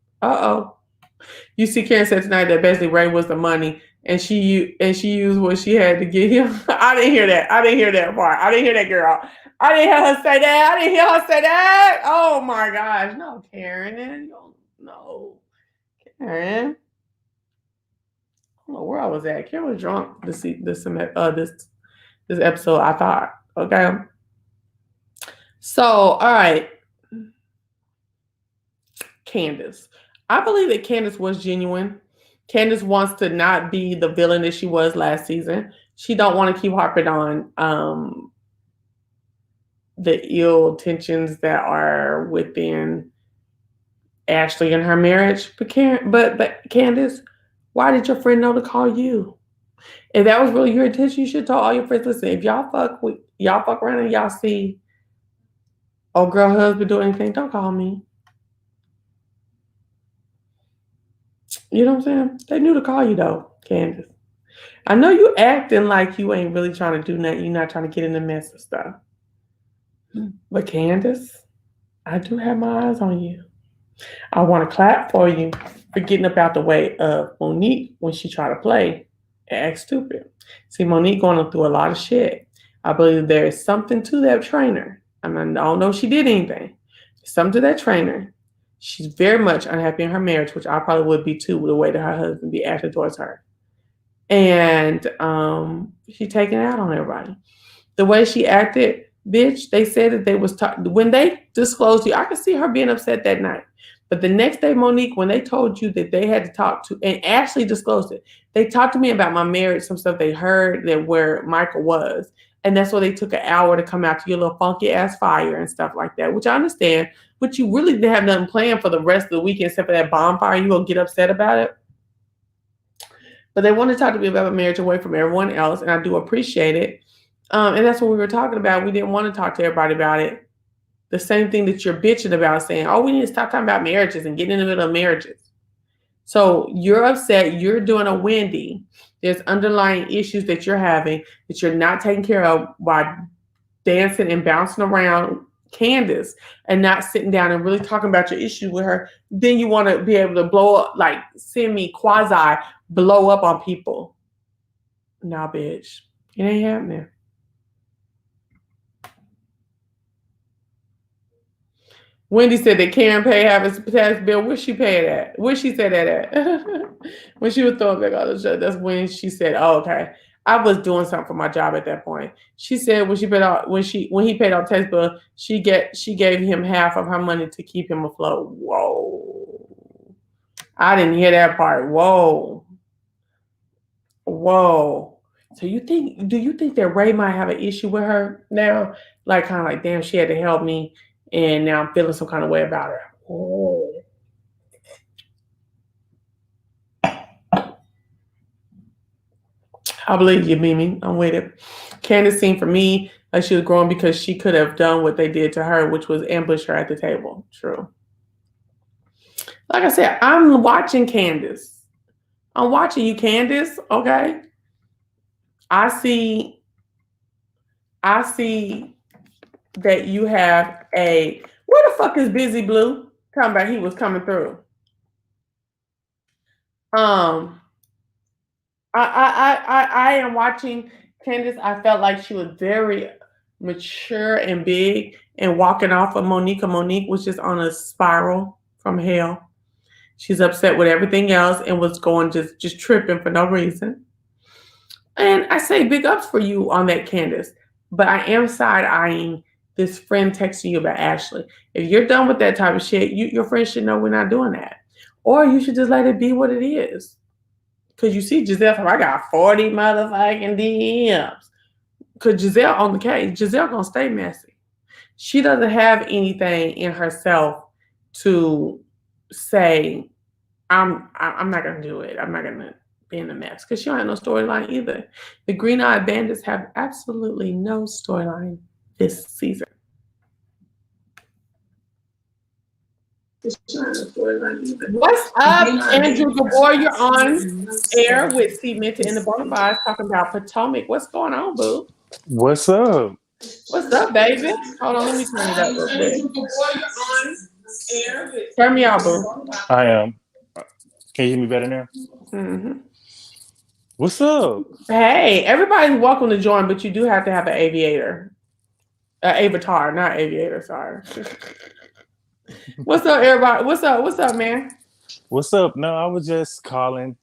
You see, Karen said tonight that basically Ray was the money, and she used what she had to get him. I didn't hear that. I didn't hear that part. I didn't hear that, girl. I didn't hear her say that. Oh my gosh, no, Karen, no, Karen. I don't know where I was at. Karen was drunk this episode, I thought. Okay. So, all right. Candace. I believe that Candace was genuine. Candace wants to not be the villain that she was last season. She don't want to keep harping on the ill tensions that are within Ashley and her marriage. But Candace, why did your friend know to call you? If that was really your intention, you should tell all your friends, listen, if y'all fuck around and y'all see oh girl husband do anything, don't call me. You know what I'm saying? They knew to call you though, Candace. I know you acting like you ain't really trying to do nothing. You're not trying to get in the mess of stuff. But Candace, I do have my eyes on you. I want to clap for you for getting up out the way of Monique when she tried to play and act stupid. See, Monique going through a lot of shit. I believe there is something to that trainer. I mean, I don't know if she did anything. Something to that trainer. She's very much unhappy in her marriage, which I probably would be too, with the way that her husband be acting towards her. And she's taking it out on everybody. The way she acted, bitch, they said that they was when they disclosed you, I could see her being upset that night. But the next day, Monique, when they told you that they had to talk to, and Ashley disclosed it, they talked to me about my marriage, some stuff they heard that where Michael was. And that's why they took an hour to come out to your little funky ass fire and stuff like that, which I understand. But you really didn't have nothing planned for the rest of the weekend except for that bonfire. You gonna get upset about it? But they want to talk to me about marriage away from everyone else, and I do appreciate it. And that's what we were talking about. We didn't want to talk to everybody about it. The same thing that you're bitching about, saying, oh, we need to stop talking about marriages and getting in the middle of marriages. So you're upset. You're doing a Wendy. There's underlying issues that you're having that you're not taking care of by dancing and bouncing around Candace and not sitting down and really talking about your issue with her. Then you want to be able to blow up, like send me quasi blow up on people. Nah, bitch. It ain't happening. Wendy said that Karen paid half his tax bill. Where she paid at? Where she said that at? When she was throwing back all the shit, that's when she said, oh, okay. I was doing something for my job at that point. She said when he paid off tax bill, she gave him half of her money to keep him afloat. Whoa. I didn't hear that part. Whoa. So do you think that Ray might have an issue with her now? Like kind of like, damn, she had to help me. And now I'm feeling some kind of way about her. Oh. I believe you, Mimi. I'm with it. Candace seemed for me like she was growing because she could have done what they did to her, which was ambush her at the table. True. Like I said, I'm watching Candace. I'm watching you, Candace. Okay. I see. I see that you have a. Where the fuck is Busy Blue? Talking about he was coming through. Um, I am watching Candace. I felt like she was very mature and big and walking off of Monique. Monique was just on a spiral from hell. She's upset with everything else and was going just tripping for no reason. And I say big ups for you on that, Candace. But I am side eyeing this friend texting you about Ashley. If you're done with that type of shit, your friend should know we're not doing that. Or you should just let it be what it is. Because you see Gizelle, I got 40 motherfucking DMs. Because Gizelle on the case, Gizelle gonna stay messy. She doesn't have anything in herself to say, I'm not gonna do it. I'm not gonna be in the mess. Because she don't have no storyline either. The Green Eyed Bandits have absolutely no storyline this season. What's up, Andrew Gabor? You're on air with Cemented in the Bonafides talking about Potomac. What's going on, boo? What's up? What's up, baby? Hold on, let me turn it up real quick. Turn me out, boo. I am. Can you hear me better now? Mm-hmm. What's up? Hey, everybody's welcome to join, but you do have to have an aviator. Avatar, not aviator, sorry. What's up, everybody? What's up? What's up, man? What's up? No, I was just calling.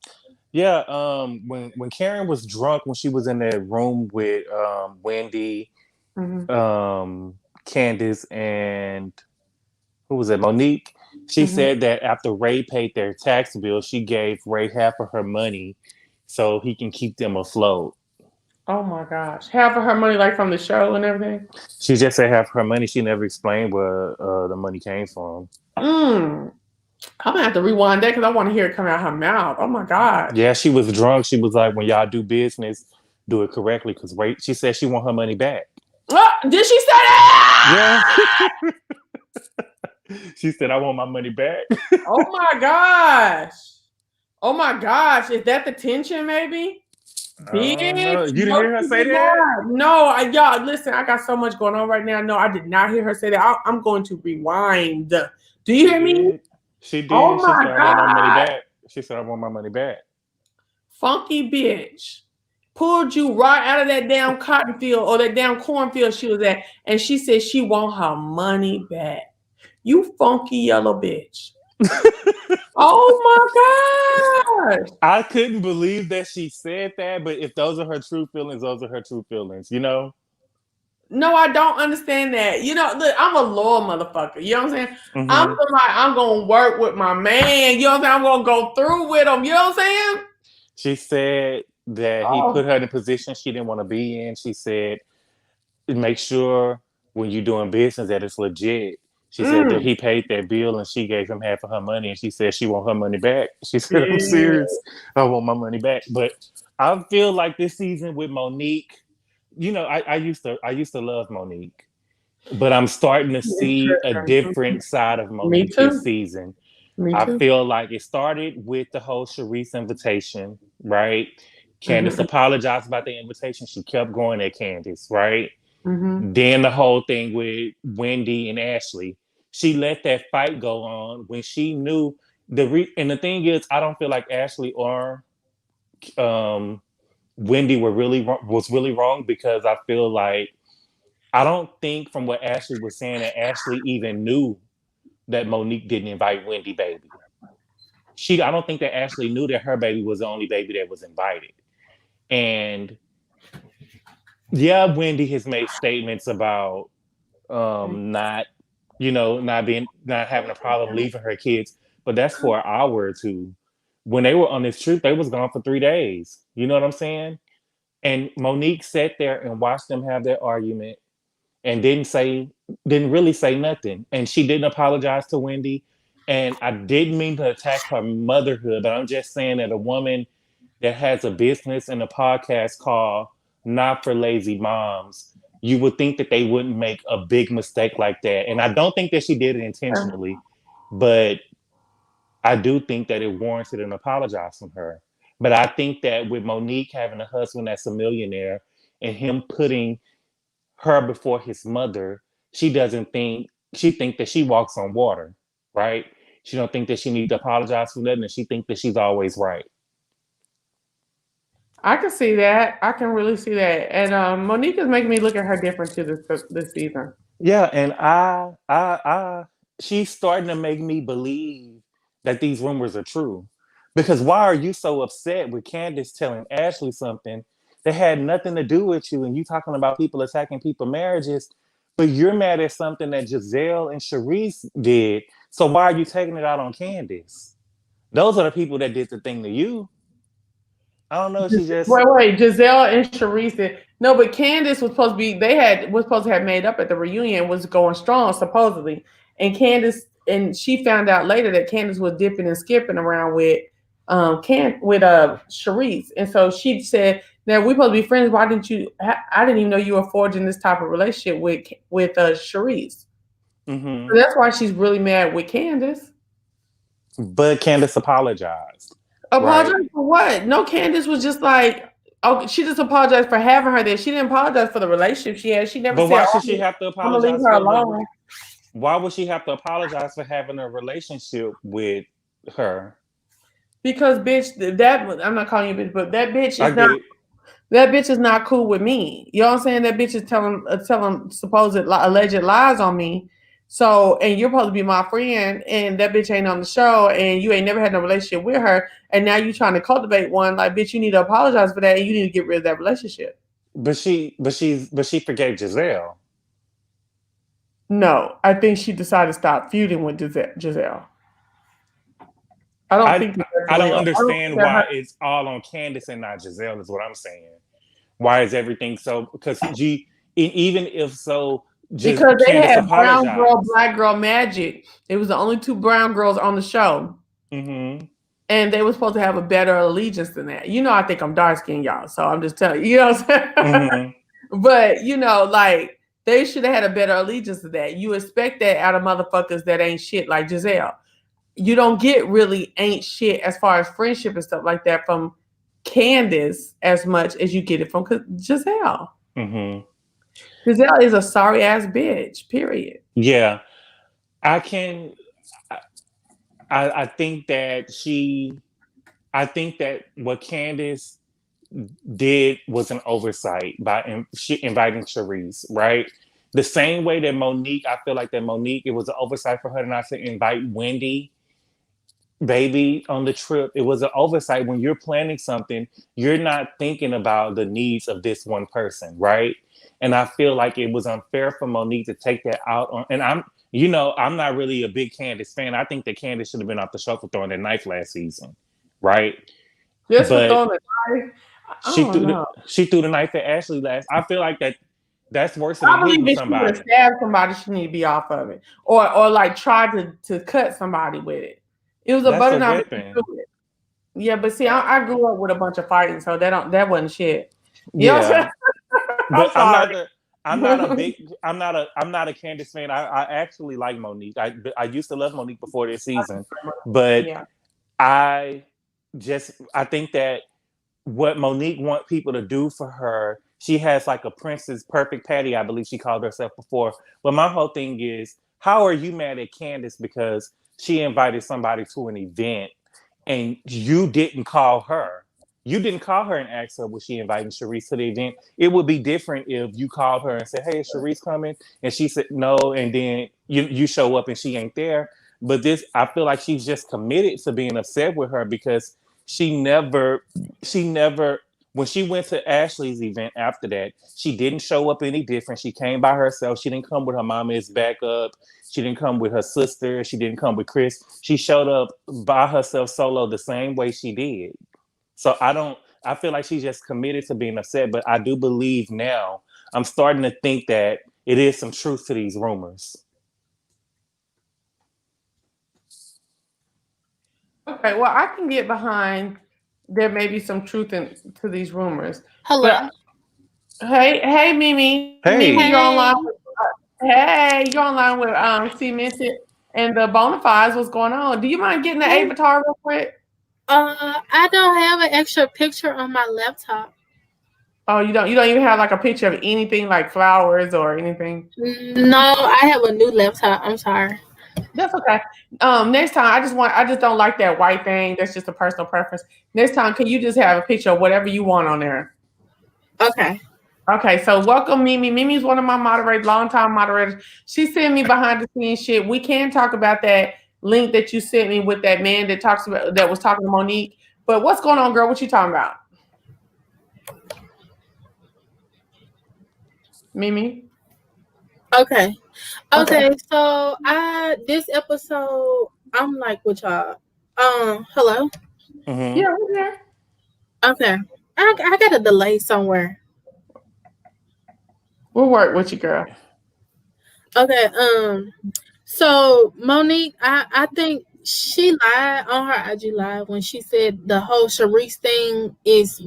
Yeah, when Karen was drunk when she was in that room with Wendy, Mm-hmm. Candace, and who was it? Monique. She Mm-hmm. said that after Ray paid their tax bill, she gave Ray half of her money so he can keep them afloat. Oh my gosh. Half of her money, like from the show and everything? She just said half of her money. She never explained where the money came from. I'm gonna have to rewind that because I want to hear it come out her mouth. Oh my gosh. Yeah, she was drunk. She was like, when y'all do business, do it correctly. Because she said she want her money back. Oh, did she say that? Yeah. She said, I want my money back. Oh my gosh. Oh my gosh. Is that the tension, maybe? No. Bitch. You didn't No, hear her she say did that? not. No, y'all, listen, I got so much going on right now. No, I did not hear her say that. I'm going to rewind. Do you hear me? She did. Oh She said, my I want my money God. back. She said, I want my money back. Funky bitch pulled you right out of that damn cotton field or that damn cornfield she was at, and she said she want her money back. You funky yellow bitch. Oh my gosh. I couldn't believe that she said that, but if those are her true feelings, those are her true feelings, you know? No, I don't understand that. You know, look, I'm a loyal motherfucker. You know what I'm saying? I'm Mm-hmm. like, I'm gonna work with my man. You know what I'm saying? I'm gonna go through with him. You know what I'm saying? She said that he put Oh, her in a position she didn't want to be in. She said, make sure when you're doing business that it's legit. She said that mm, he paid that bill and she gave him half of her money and she said she want her money back. She said, I'm yeah. serious. I want my money back. But I feel like this season with Monique, you know, I used to love Monique, but I'm starting to see a Interesting. different side of Me Monique this too. season. Me I too. feel like it started with the whole Sharice invitation, right? Candace Mm-hmm. apologized about the invitation. She kept going at Candace, right? Mm-hmm. Then the whole thing with Wendy and Ashley. She let that fight go on when she knew and the thing is, I don't feel like Ashley or um, Wendy was really wrong because I feel like I don't think from what Ashley was saying that Ashley even knew that Monique didn't invite Wendy baby. I don't think that Ashley knew that her baby was the only baby that was invited. And yeah, Wendy has made statements about not not having a problem leaving her kids, but that's for an hour or two. When they were on this trip, they was gone for 3 days. You know what I'm saying? And Monique sat there and watched them have their argument and didn't really say nothing. And she didn't apologize to Wendy. And I didn't mean to attack her motherhood, but I'm just saying that a woman that has a business and a podcast called Not for Lazy Moms, you would think that they wouldn't make a big mistake like that. And I don't think that she did it intentionally, but I do think that it warranted an apologize from her. But I think that with Monique having a husband that's a millionaire and him putting her before his mother, she think that she walks on water, right? She don't think that she needs to apologize for nothing, and she think that she's always right. I can see that. I can really see that. And Monique is making me look at her different too this season. Yeah, and she's starting to make me believe that these rumors are true. Because why are you so upset with Candace telling Ashley something that had nothing to do with you, and you talking about people attacking people's marriages, but you're mad at something that Gizelle and Charisse did. So why are you taking it out on Candace? Those are the people that did the thing to you. I don't know. She just. Wait. Gizelle and Charisse. No, but Candace was supposed to be. They had was supposed to have made up at the reunion. Was going strong supposedly, and Candace and she found out later that Candace was dipping and skipping around with Charisse, and so she said, "Now we're supposed to be friends. Why didn't you? I didn't even know you were forging this type of relationship with Charisse. Mm-hmm. So that's why she's really mad with Candace. But Candace apologized, right? Apologize for what? No, Candace was just like, oh, she just apologized for having her there. She didn't apologize for the relationship she had. She never But said, why should she oh, have to I'm gonna leave apologize her for the? alone. Why would she have to apologize for having a relationship with her? Because bitch, that I'm not calling you bitch, but that bitch I is get not it. that bitch is not cool with me. You know what I'm saying? That bitch is telling supposed alleged lies on me. So, and you're supposed to be my friend, and that bitch ain't on the show, and you ain't never had no relationship with her, and now you trying to cultivate one. Like, bitch, you need to apologize for that, and you need to get rid of that relationship. But she forgave Gizelle. No, I think she decided to stop feuding with Giselle. I don't I think that's I don't real. I don't think understand that why her, it's all on Candace and not Gizelle. Is what I'm saying. Why is everything so? Because even if so, just because they Candace had brown girl, apologized. black girl magic. It was the only two brown girls on the show. Mm-hmm. And they were supposed to have a better allegiance than that. You know, I think I'm dark skinned, y'all. So I'm just telling you, you know what I'm saying? Mm-hmm. But, you know, like, they should have had a better allegiance to that. You expect that out of motherfuckers that ain't shit like Giselle. You don't get really ain't shit as far as friendship and stuff like that from Candace as much as you get it from Giselle. Mm-hmm. Giselle is a sorry ass bitch, period. Yeah, I can. I think that she. I think that what Candace did was an oversight by inviting Charisse, right? The same way that Monique, I feel like that Monique, it was an oversight for her not to invite Wendy, baby, on the trip. It was an oversight. When you're planning something, you're not thinking about the needs of this one person, right? And I feel like it was unfair for Monique to take that out on. And I'm not really a big Candace fan. I think that Candace should have been off the show for throwing that knife last season, right? Just for But throwing a knife, I don't know. she threw the knife at Ashley last. I feel like that's worse than I believe hitting if she would have somebody. stabbed somebody, she need to be off of it, or like try to cut somebody with it. It was a That's butter a knife to weapon. do it. Yeah, but see, I grew up with a bunch of fighting, so that wasn't shit. You know what I'm saying? Yeah, I'm but sorry. I'm not a Candace fan. I actually like Monique. I used to love Monique before this season, but Yeah. I I think that what Monique want people to do for her, she has like a Princess Perfect Patty, I believe she called herself before. But my whole thing is, how are you mad at Candace because she invited somebody to an event and you didn't call her? You didn't call her and ask her was she inviting Charisse to the event. It would be different if you called her and said, "Hey, is Charisse coming?" And she said no, and then you show up and she ain't there. But this, I feel like she's just committed to being upset with her because she never she never when she went to Ashley's event after that, she didn't show up any different. She came by herself. She didn't come with her mama as backup. She didn't come with her sister. She didn't come with Chris. She showed up by herself solo the same way she did. So I feel like she's just committed to being upset, but I do believe now I'm starting to think that it is some truth to these rumors. Okay, well, I can get behind there may be some truth to these rumors. But Hello. hey, Mimi, you're Hey. online. Hey. Hey, you're online with Cemented and the Bonafides. What's going on? Do you mind getting the Hey. avatar real quick? I don't have an extra picture on my laptop. Oh, you don't. You don't even have like a picture of anything like flowers or anything. No, I have a new laptop. I'm sorry. That's okay. Next time, I just don't like that white thing. That's just a personal preference. Next time, can you just have a picture of whatever you want on there? Okay. Okay, so welcome Mimi. Mimi's one of my moderators, longtime moderators. She sent me behind the scenes shit. We can talk about that link that you sent me with that man that was talking to Monique. But what's going on, girl? What you talking about? Mimi? Okay. Okay. Okay. So this episode, I'm like with y'all. Hello. Mm-hmm. Yeah, we're there. Okay. I got a delay somewhere. We'll work with you, girl. Okay. So Monique, I think she lied on her IG live when she said the whole Sharice thing is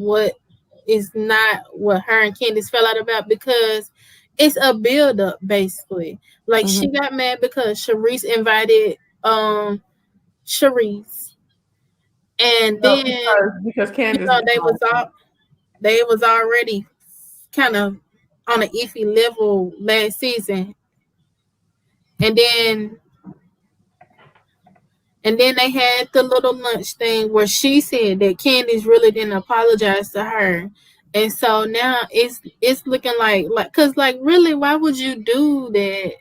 not what her and Candice fell out about, because it's a build up basically. Like she Mm-hmm. got mad because Sharice invited Sharice, and So then because Candace you know didn't like they was already kind of on an iffy level last season, and then And then they had the little lunch thing where she said that Candice really didn't apologize to her. And so now it's looking like cuz like really why would you do that?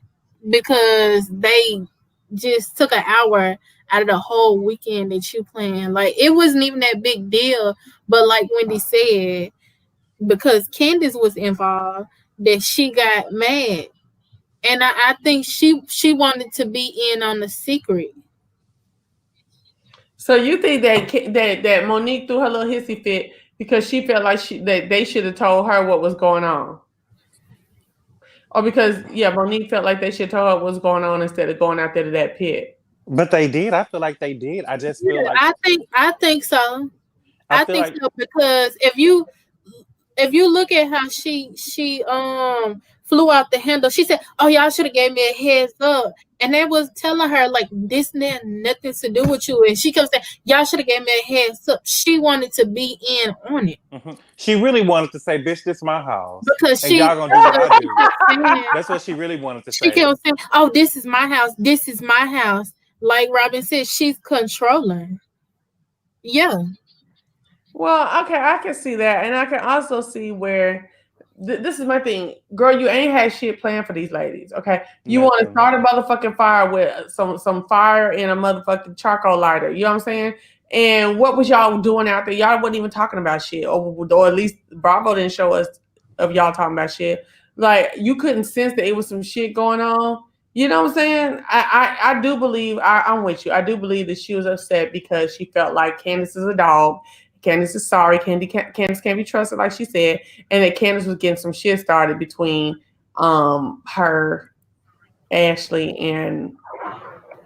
Because they just took an hour out of the whole weekend that you planned. Like it wasn't even that big deal, but like Wendy said, because Candice was involved, that she got mad. And I think she wanted to be in on the secret. So you think that Monique threw her little hissy fit because she felt like that they should have told her what was going on? Or because Monique felt like they should tell her what's going on instead of going out there to that pit. But they did. I feel like they did. I just feel Yeah, like I think so. I I feel think like so because if you look at how she flew out the handle, she said, "Oh, y'all should have gave me a heads up," and they was telling her like this had nothing to do with you, and she kept saying, "Y'all should have gave me a heads up." She wanted to be in on it mhm. She really wanted to say, "Bitch, this my house, because and she y'all gonna do what because I she do." kept saying That's what she really wanted to she say. kept saying, "Oh, this is my house. This is my house." Like Robyn said, she's controlling. Yeah. Well, okay, I can see that, and I can also see where this is my thing, girl. You ain't had shit planned for these ladies. Okay, you want to Nothing. start a motherfucking fire with some fire and a motherfucking charcoal lighter. You know what I'm saying? And what was y'all doing out there? Y'all wasn't even talking about shit, or at least Bravo didn't show us of y'all talking about shit. Like you couldn't sense that it was some shit going on. You know what I'm saying? I do believe I'm with you. I do believe that she was upset because she felt like Candace is a dog. Candace is sorry. Candace can't be trusted, like she said, and that Candace was getting some shit started between her, Ashley, and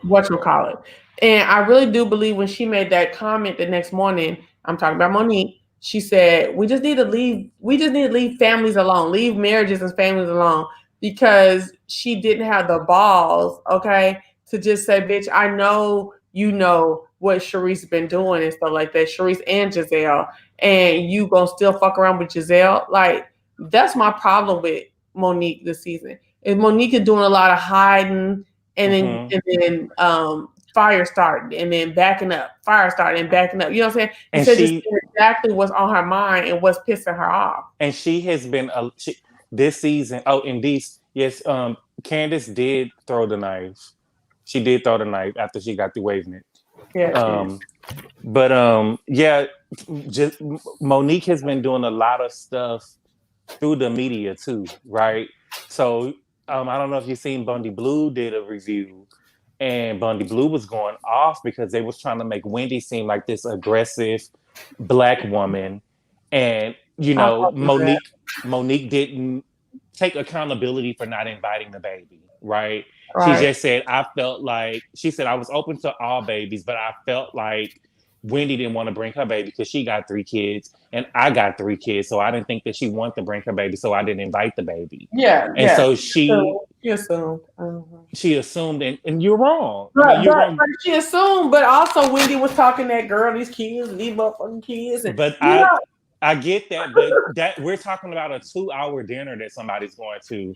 whatchamacallit. And I really do believe when she made that comment the next morning, I'm talking about Monique, she said, we just need to leave families alone, leave marriages and families alone. Because she didn't have the balls, okay, to just say, bitch, I know you know what Sharice been doing and stuff like that. Sharice and Gizelle, and you gonna still fuck around with Gizelle. Like, that's my problem with Monique this season. Is Monique is doing a lot of hiding Hmm. and then fire starting and then backing up, fire starting and backing up. You know what I'm saying? And Instead of just she saying exactly what's on her mind and what's pissing her off. and she has been this season. Oh, and these yes, Candace did throw the knife. She did throw the knife after she got through waving it. Yeah, she did. Um, but yeah, just Monique has been doing a lot of stuff through the media too, right? So I don't know if you've seen Bundy Blue did a review, and Bundy Blue was going off because they was trying to make Wendy seem like this aggressive black woman, and I fuck with that. Monique didn't take accountability for not inviting the baby, right? She Right. just said, I felt like she said I was open to all babies, but I felt like Wendy didn't want to bring her baby because she got 3 kids and I got 3 kids. So I didn't think that she wanted to bring her baby. So I didn't invite the baby. Yeah, And yeah. so She assumed. she assumed, and you're wrong. I mean, But, you're but, wrong. but she assumed, but also Wendy was talking that girl, these kids, these motherfucking kids. And, But you know, I get that, but that we're talking about a 2-hour dinner that somebody's going to.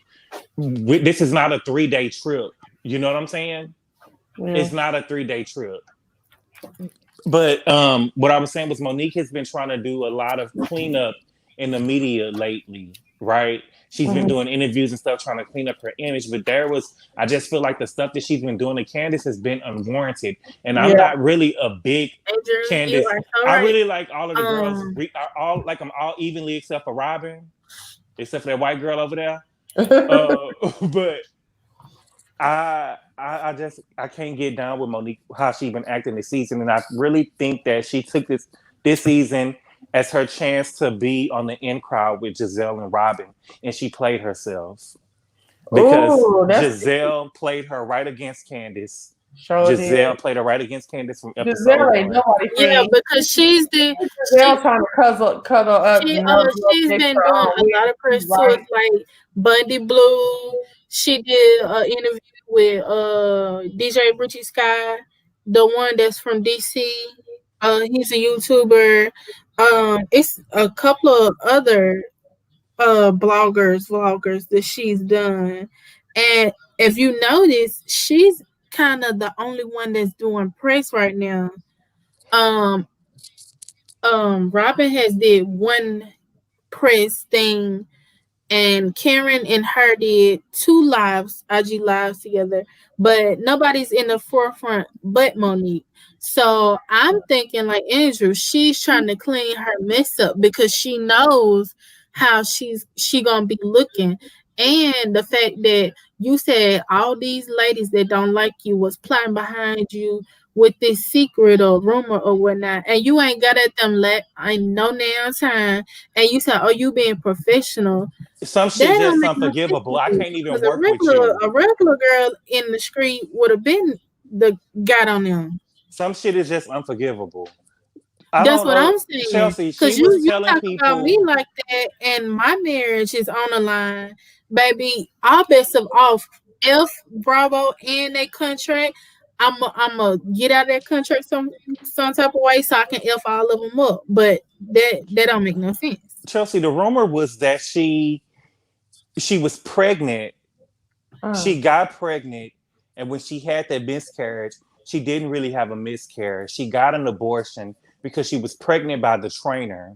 This is not a 3-day trip. You know what I'm saying? yeah. It's not a 3-day trip. But what I was saying was Monique has been trying to do a lot of cleanup in the media lately, right? She's been doing interviews and stuff trying to clean up her image. But I just feel like the stuff that she's been doing to Candace has been unwarranted. And I'm Yeah. not really a big Andrew, you Candace. are so I right. really like all of the girls. Um, I'm all evenly except for Robyn, except for that white girl over there. But I can't get down with Monique how she been acting this season, and I really think that she took this season as her chance to be on the in crowd with Gizelle and Robyn, and she played herself because Oh, that's Gizelle played her right against Candace. sure did. Giselle played her right against Candace from episode Giselle ain't 1. nobody yeah, friend. because she's Giselle trying to cuddle up. she's Next been to doing a lot of press tours right. like Bundy Blue. She did an interview with DJ Richie Sky, the one that's from DC. He's a YouTuber. It's a couple of other vloggers that she's done. And if you notice, she's kind of the only one that's doing press right now. Um Robyn has did one press thing, and Karen and her did 2 lives, IG lives together, but nobody's in the forefront but Monique. So I'm thinking like Andrew, she's trying to clean her mess up because she knows how she gonna be looking. And the fact that you said all these ladies that don't like you was plotting behind you with this secret or rumor or whatnot, and you ain't got at them I no damn time, and you said, "Oh, you being professional." Some shit That don't just make no sense unforgivable. I can't even because work with you. a regular girl in the street would have been the got on them. Some shit is just unforgivable. I That's don't what know. I'm saying. Chelsea, she Cause was you telling talk about me people. like that, and my marriage is on the line, baby. All bets of off. If Bravo and that contract, I'm a get out of that contract some type of way so I can F all of them up. But that don't make no sense. Chelsea, the rumor was that she was pregnant. She got pregnant, and when she had that miscarriage, she didn't really have a miscarriage. She got an abortion because she was pregnant by the trainer,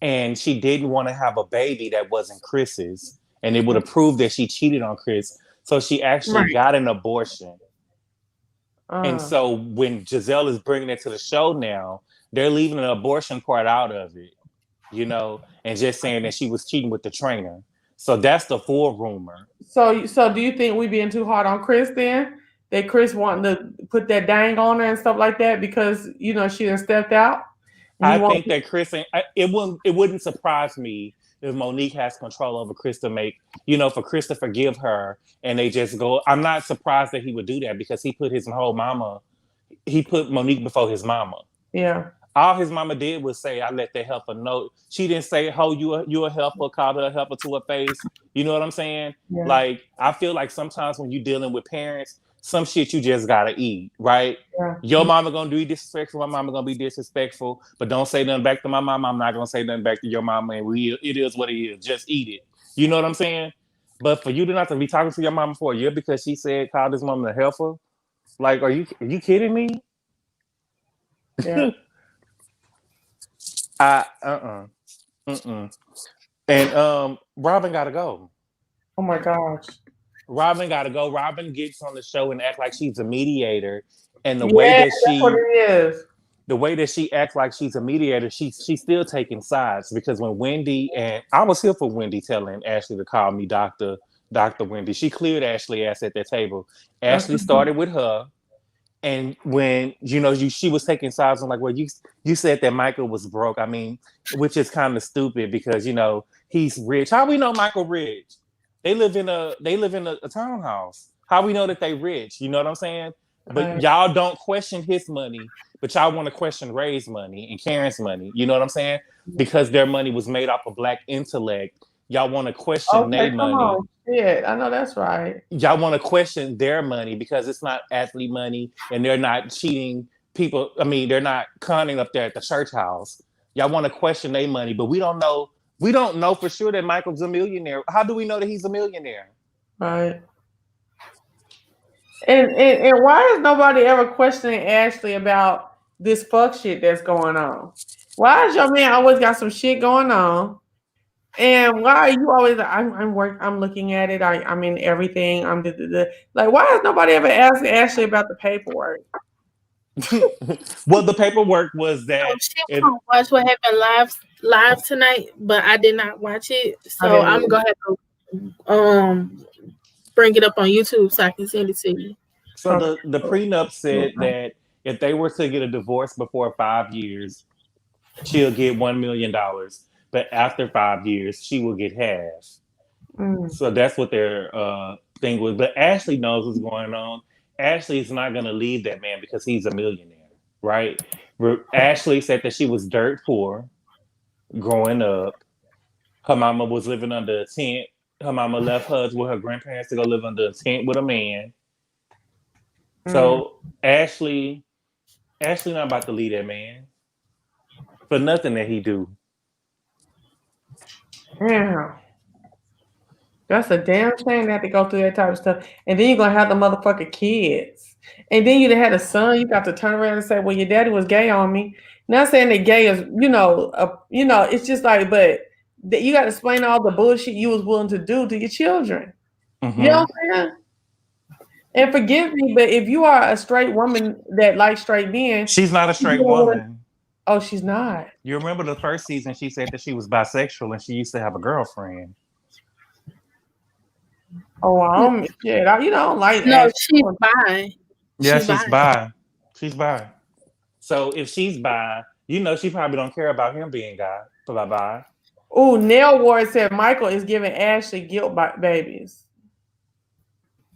and she didn't want to have a baby that wasn't Chris's, and it would have proved that she cheated on Chris. So she actually got an abortion. And so when Gizelle is bringing it to the show now, they're leaving the abortion part out of it, and just saying that she was cheating with the trainer. So that's the full rumor. So do you think we being too hard on Chris then? That Chris wanting to put that dang on her and stuff like that because she done stepped out? I think that Chris, it wouldn't surprise me if Monique has control over Chris to make, for Chris to forgive her and they just go. I'm not surprised that he would do that because he put he put Monique before his mama. Yeah. All his mama did was say, "I let that helper know." She didn't say, "Oh, you a helper," called her a helper to her face. You know what I'm saying? Yeah. Like, I feel like sometimes when you're dealing with parents, some shit you just gotta eat, right? Yeah. Your mama gonna be disrespectful, my mama gonna be disrespectful, but don't say nothing back to my mama. I'm not gonna say nothing back to your mama, and it is what it is. Just eat it. You know what I'm saying? But for you to not to be talking to your mama for a year because she said called this mama a helper, like, are you kidding me? Yeah. And Robyn gotta go. Oh my gosh. Robyn gotta go. Robyn gets on the show and act like she's a mediator, and the way that that's what it is. The way that she acts like she's a mediator, she's still taking sides because when Wendy and I was here for Wendy telling Ashley to call me Dr. Wendy, she cleared Ashley ass at that table. Ashley started with her. And when she was taking sides, I'm like, well, you said that Michael was broke. I mean, which is kind of stupid because he's rich. How we know Michael rich? They live in a townhouse. How we know that they rich? You know what I'm saying? But y'all don't question his money, but y'all want to question Ray's money and Karen's money. You know what I'm saying? Because their money was made off of black intellect. Y'all want to question Okay, their come money. on. Shit, I know that's right. Y'all want to question their money because it's not athlete money and they're not cheating people. I mean, they're not conning up there at the church house. Y'all want to question their money, but we don't know. We don't know for sure that Michael's a millionaire. How do we know that he's a millionaire? Right. And why is nobody ever questioning Ashley about this fuck shit that's going on? Why is your man always got some shit going on? And why are you always I'm looking at it, I'm in everything, like why has nobody ever asked Ashley about the paperwork? Well, the paperwork was So that she it. gonna watch what happened live tonight, but I did not watch it. I So didn't I'm gonna have to bring it up on YouTube so I can send it to you. So okay. the prenup said that if they were to get a divorce before 5 years, she'll get $1 million, but after 5 years, she will get half. Mm, So that's what their thing was. But Ashley knows what's going on. Ashley is not going to leave that man because he's a millionaire, right? Ashley said that she was dirt poor growing up. Her mama was living under a tent. Her mama left her with her grandparents to go live under a tent with a man. mm. So Ashley not about to leave that man for nothing that he do. Yeah. That's a damn shame to have to go through that type of stuff. And then you're gonna have the motherfucking kids. And then you had a son, you got to turn around and say, well, your daddy was gay on me. Not saying that gay is, it's just like, but that you got to explain all the bullshit you was willing to do to your children. You know Mm-hmm. what I'm saying? And forgive me, but if you are a straight woman that likes straight men, She's not a straight woman. oh, she's not. You remember the first season? She said that she was bisexual and she used to have a girlfriend. Oh, shit. I don't like No, Ashley. she's bi. Yeah, She's she's bi. bi. She's bi. So if she's bi, she probably don't care about him being guy. Bye. Oh, Nail Ward said Michael is giving Ashley guilt babies.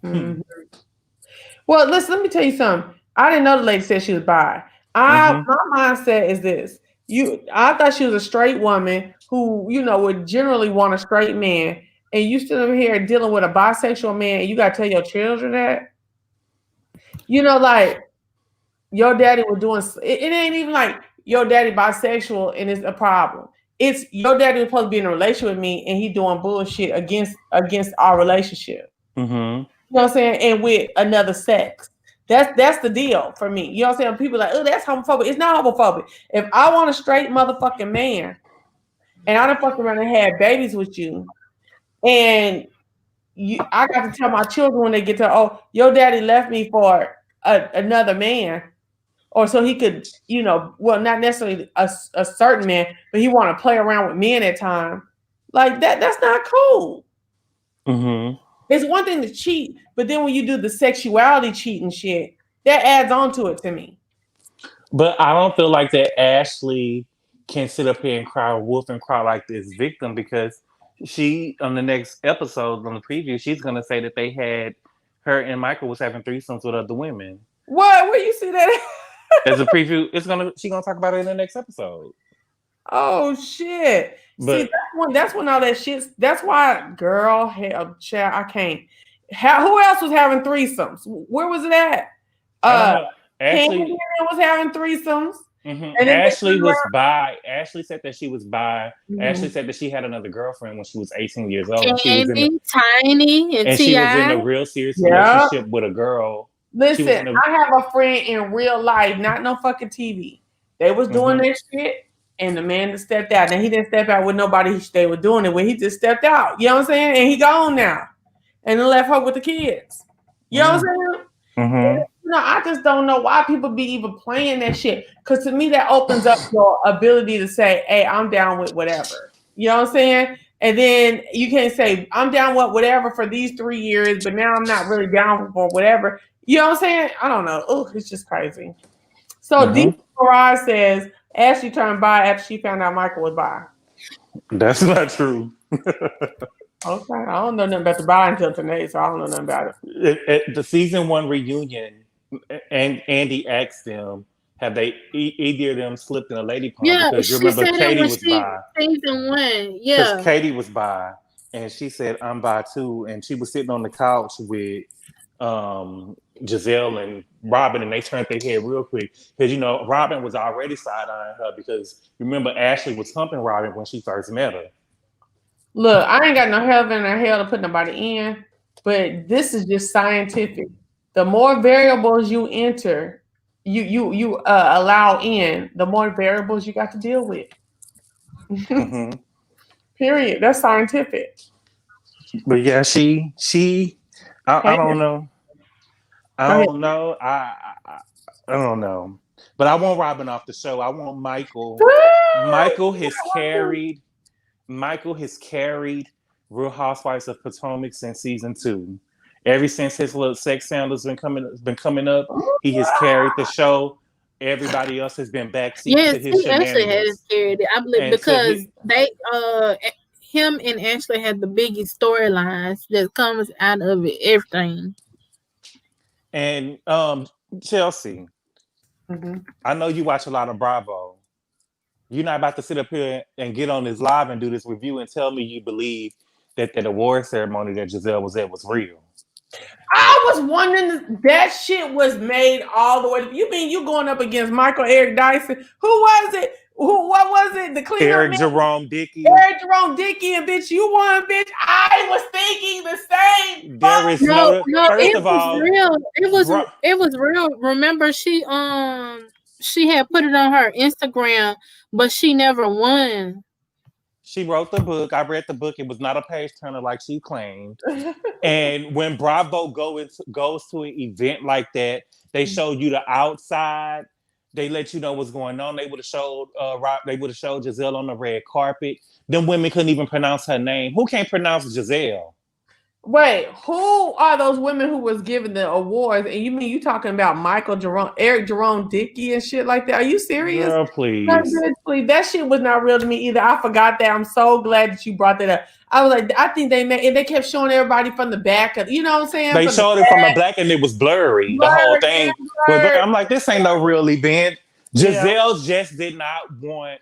Mm-hmm. Well, listen, let me tell you something. I didn't know the lady said she was bi. My mindset is this. I thought she was a straight woman who, would generally want a straight man. And you still over here dealing with a bisexual man and you gotta tell your children that. Like your daddy was doing it ain't even like your daddy bisexual and it's a problem. It's your daddy was supposed to be in a relationship with me and he doing bullshit against our relationship. Mm-hmm. You know what I'm saying? And with another sex. That's the deal for me. You know what I'm saying? People are like, oh, that's homophobic. It's not homophobic. If I want a straight motherfucking man and I don't fuck around and have babies with you, and I got to tell my children when they get to, oh, your daddy left me for another man, or so he could, well, not necessarily a certain man, but he want to play around with men at time. Like that, that's not cool. Mm-hmm. It's one thing to cheat, but then when you do the sexuality cheating shit, that adds on to it to me. But I don't feel like that Ashley can sit up here and cry wolf and cry like this victim because she on the next episode on the preview she's gonna say that her and Michael was having threesomes with other women. What? Where you see that? As a preview, she's gonna talk about it in the next episode. Oh shit! But see, that's when all that shit. That's why, girl, hell, child, I can't. Who else was having threesomes? Where was it at? I don't know. Candy was having threesomes. Mm-hmm. And Ashley was bi. Ashley said that she was bi. Mm-hmm. Ashley said that she had another girlfriend when she was 18 years old. Candy, Tiny, and she was in T.I. a real serious relationship with a girl. Listen, I have a friend in real life, not no fucking TV. They was doing that shit, and the man just stepped out. Now he didn't step out with nobody they were doing it with. He just stepped out. You know what I'm saying? And he gone now, and then left her with the kids. You know what I'm saying? Mm-hmm. I just don't know why people be even playing that shit. Because to me, that opens up your ability to say, "Hey, I'm down with whatever." You know what I'm saying? And then you can't say, "I'm down with whatever for these 3 years," but now I'm not really down for whatever. You know what I'm saying? I don't know. Oh, it's just crazy. So Deep Mirage says Ashley turned bi after she found out Michael was bi. That's not true. Okay, I don't know nothing about the bi until tonight, so I don't know nothing about it. At the season 1 reunion, and Andy asked them, have they either of them slipped in a lady pond? Yeah, Because you she remember said that Katie when was she by. season one. Because Yeah. Katie was by, and she said I'm by too, and she was sitting on the couch with Gizelle and Robyn, and they turned their head real quick because Robyn was already side eyeing her because remember Ashley was humping Robyn when she first met her. Look, I ain't got no heaven or hell to put nobody in, but this is just scientific. The more variables you enter, you allow in, the more variables you got to deal with. Hmm. Period. That's scientific. But yeah, I Hey, don't know. I go ahead. don't know. I don't know. But I want Robyn off the show. I want Michael. Ah, Michael has carried. Michael has carried Real Housewives of Potomac since season 2. Ever since his little sex scandals been coming up, he has carried the show. Everybody else has been backseat to Yes, his he actually has shenanigans. carried it. I believe And to because hit they him and Ashley had the biggest storylines that comes out of it, everything. and Chelsea, mhm. I know you watch a lot of Bravo. You're not about to sit up here and get on this live and do this review and tell me you believe that the award ceremony that Gizelle was at was real. I was wondering that shit was made all the way. You mean you going up against Michael Eric Dyson? Who was it? What was it? The cleanup Eric man, Jerome Dickey. Eric Jerome Dickey, and bitch, you won, bitch. I was thinking the same There fuck. is No, no. no, First it of was all, real. bro, It was real. Remember, she had put it on her Instagram, but she never won. she wrote the book. I read the book. It was not a page turner like she claimed. And when Bravo goes to an event like that, they show you the outside. They let you know what's going on. They would have showed They would have showed Gizelle on the red carpet. Them women couldn't even pronounce her name. Who can't pronounce Gizelle? Wait, who are those women who was given the awards? And you mean you talking about Michael Jerome, Eric Jerome Dickey and shit like that? Are you serious? Girl, No, please. bitch, please. That shit was not real to me either. I forgot that. I'm so glad that you brought that up. I was like, I think they made, and they kept showing everybody from the back of, you know what I'm saying? They From the showed it from a black and it was blurry. The whole blurred thing and was. blurred. I'm like, this ain't no real event. Yeah. Giselle just did not want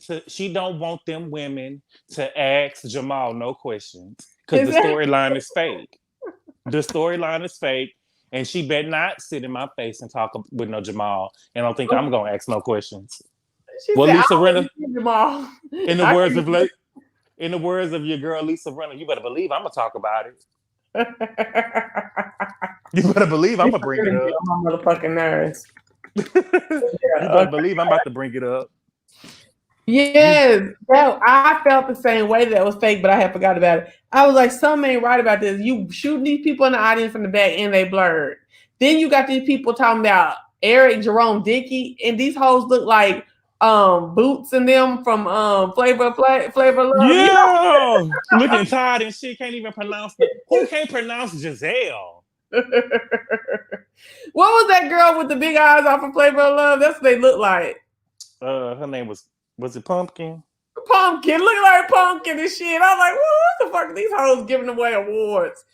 to. She don't want them women to ask Jamal no questions because the Is that, storyline is fake. The storyline is fake, and she better not sit in my face and talk with no Jamal. And I don't think I'm gonna ask no questions. she Well, said, I Lisa don't Renner, want to see them all. in the I words of in the words of your girl Lisa Renner, you better believe I'm gonna talk about it. You better believe I'm gonna bring it up. on my motherfucking nerves. You Yeah, better okay. believe I'm about to bring it up. You, Yes, I felt the same way that was fake, but I had forgot about it. I was like, something ain't right about this. You shooting these people in the audience from the back and they blurred. Then you got these people talking about Eric Jerome Dickey, and these hoes look like Boots and them from Flavor of Love. You know yeah, looking tired and shit. Can't even pronounce the. Who can't pronounce Giselle? what was that girl with the big eyes off of Flavor of Love? That's what they look like. Her name was it Pumpkin? Pumpkin, look like Pumpkin and shit. I was like, well, what the fuck are these hoes giving away awards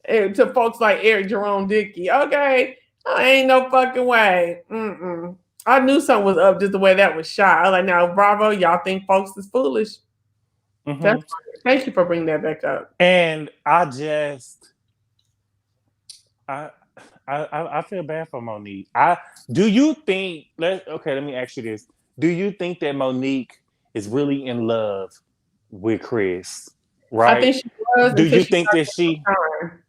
to folks like Eric Jerome Dickey? Okay, ain't no fucking way. Mm-mm. I knew something was up just the way that was shot. I was like, now, bravo, y'all think folks is foolish. Mm-hmm. Thank you for bringing that back up. And I I feel bad for Monique. Do you think let me ask you this. Do you think that Monique is really in love with Chris? I Right? think she was Do until you she think that started she time.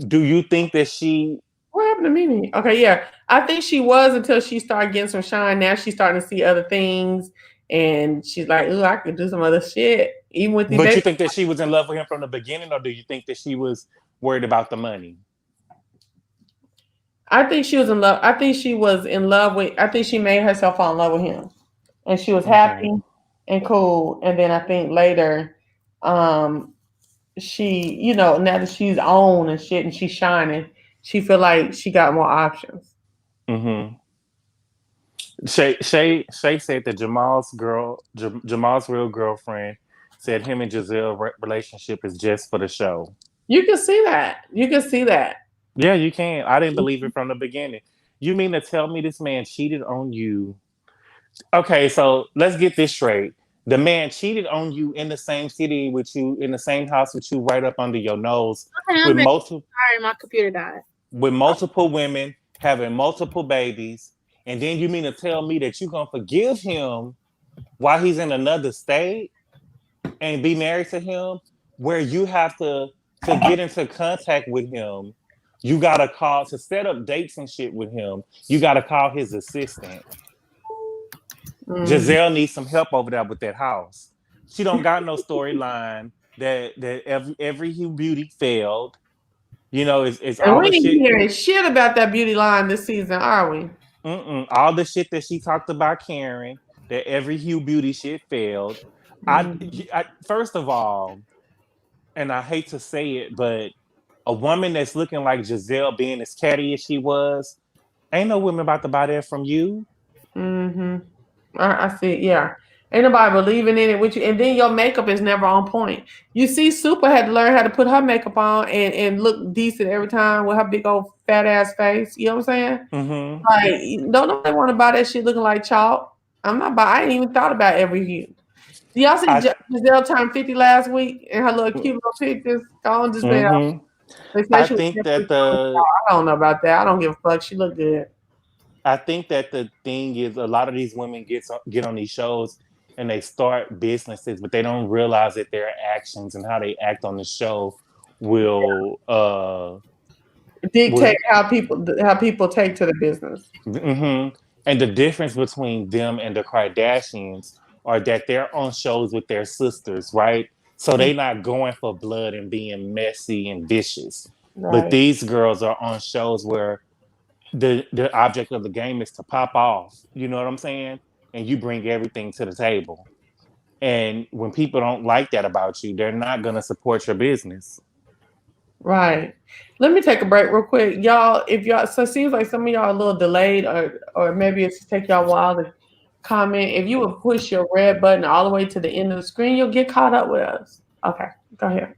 do you think that she What happened to Mimi? Okay, yeah. I think she was until she started getting some shine. Now she's starting to see other things. And she's like, ooh, I could do some other shit. Even with the but you baby. think that she was in love with him from the beginning, or do you think that she was worried about the money? I think she was in love. I think she was in love with, I think she made herself fall in love with him. And she was Okay. happy and cool. And then I think later, um, she, now that she's on and shit and she's shining, she feel like she got more options. Mm-hmm. Shay said that Jamal's real girlfriend said him and Giselle relationship is just for the show. You can see that. You can see that. Yeah, you can. I didn't believe it from the beginning. You mean to tell me this man cheated on you? Okay, so let's get this straight. The man cheated on you in the same city with you, in the same house with you, right up under your nose, Okay, with I'm multiple sorry, my computer died. women, having multiple babies, and then you mean to tell me that you're gonna forgive him while he's in another state and be married to him, where you have to get into contact with him, you gotta call to set up dates and shit with him. You gotta call his assistant. Mm. Gizelle needs some help over there with that house. She don't got no storyline that every Hugh Beauty failed. You know, it's And all we the ain't shit. hearing shit about that beauty line this season, are we? All the shit that she talked about Karen, that every Hugh Beauty shit failed. I, Mm. I first of all, and I hate to say it, but a woman that's looking like Gizelle, being as catty as she was, ain't no women about to buy that from you. Mm-hmm. I see. Yeah. Ain't nobody believing in it with you. And then your makeup is never on point. You see, Super had to learn how to put her makeup on and look decent every time with her big old fat ass face. You know what I'm saying? Mm-hmm. Like, don't nobody want to buy that shit looking like chalk. I'm not buy. I ain't even thought about every hue. Do y'all see I Gizelle turned 50 last week and her little cute little pictures? Go on, just man. mm-hmm. They say I she was think that definitely showing I don't know about that. I don't give a fuck. She look good. the thing is, a lot of these women get on these shows and they start businesses, but they don't realize that their actions and how they act on the show will will Dictate how people take to the business. hmm and the difference between them and the Kardashians are that they're on shows with their sisters, right? So they not going for blood and being messy and vicious. But Right. these girls are on shows where the object of the game is to pop off. You know what I'm saying? And you bring everything to the table. And when people don't like that about you, they're not gonna support your business. Right. Let me take a break real quick. Y'all, if y'all so it seems like some of y'all are a little delayed or maybe it's take y'all a while to comment. If you would push your red button all the way to the end of the screen, you'll get caught up with us. Okay, go ahead.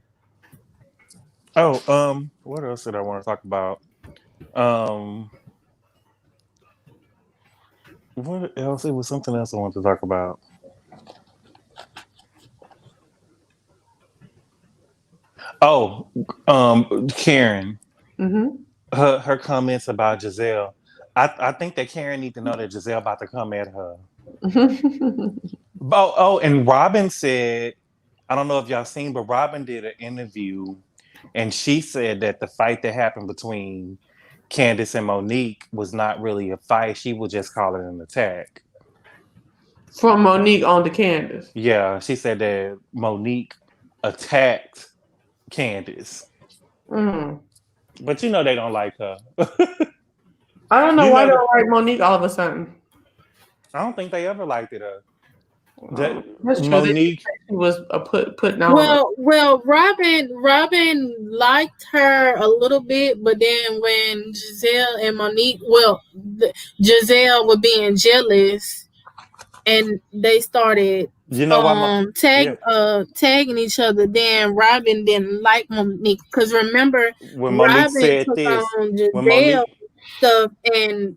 Oh, what else did I want to talk about? Um, what else? It was something else I wanted to talk about. Oh, Karen, Mm-hmm. her comments about Gizelle. I think that Karen need to know that Gizelle about to come at her. And Robyn said, I don't know if y'all seen, but Robyn did an interview, and she said that the fight that happened between Candace and Monique was not really a fight. She would just call it an attack. From Monique on to Candace. Yeah, she said that Monique attacked Candace, Mm. but you know they don't like her. I don't know You why they know, don't like Monique all of a sudden. I don't think they ever liked it. That That's true. Monique, She was putting on her. Well, Robyn liked her a little bit, but then when Gizelle and Monique, Gizelle was being jealous, and they started you know why? Yeah, tagging each other. Then Robyn didn't like Monique because remember when Monique Robyn said took this, on when Gizelle Monique stuff, and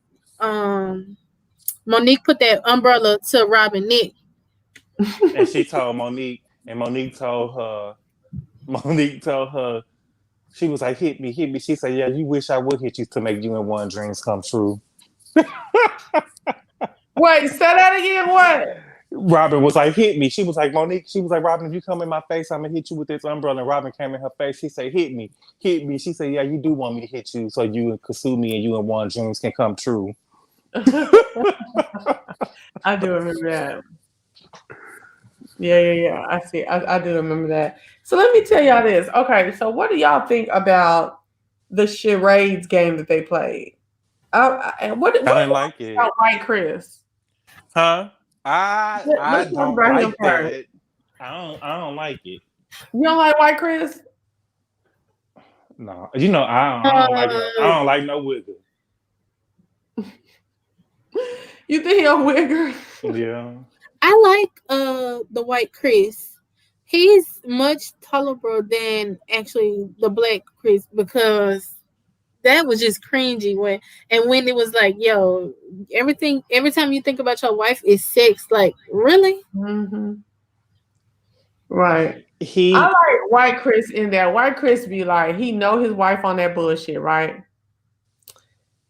Monique put that umbrella to Robyn Nick. and she told Monique, and Monique told her, Monique told her, she was like, hit me, hit me. She said, yeah, you wish I would hit you to make you and one dreams come true. Wait, say that again. What? Robyn was like, hit me. She was like, Monique, she was like, Robyn, if you come in my face, I'm gonna hit you with this umbrella. And Robyn came in her face. She said, hit me, hit me. She said, yeah, you do want me to hit you so you can sue me and you and one dreams can come true. I do remember that. Yeah. I see. I do remember that. So let me tell y'all this. Okay, so what do y'all think about the charades game that they played? I What didn't like it. about White Chris? Huh? I Let's talk don't about him like first. that. I don't like it. You don't like White Chris? No. You know, I don't like no Uh, I don't like no wiggle. You think he a wigger? Yeah. I like the white Chris. He's much tolerable than actually the black Chris because that was just cringy when it was like, yo, every time you think about your wife is sex. Like, really? Mm-hmm. Right. I He like White Chris in there. White Chris be like, he know his wife on that bullshit, right?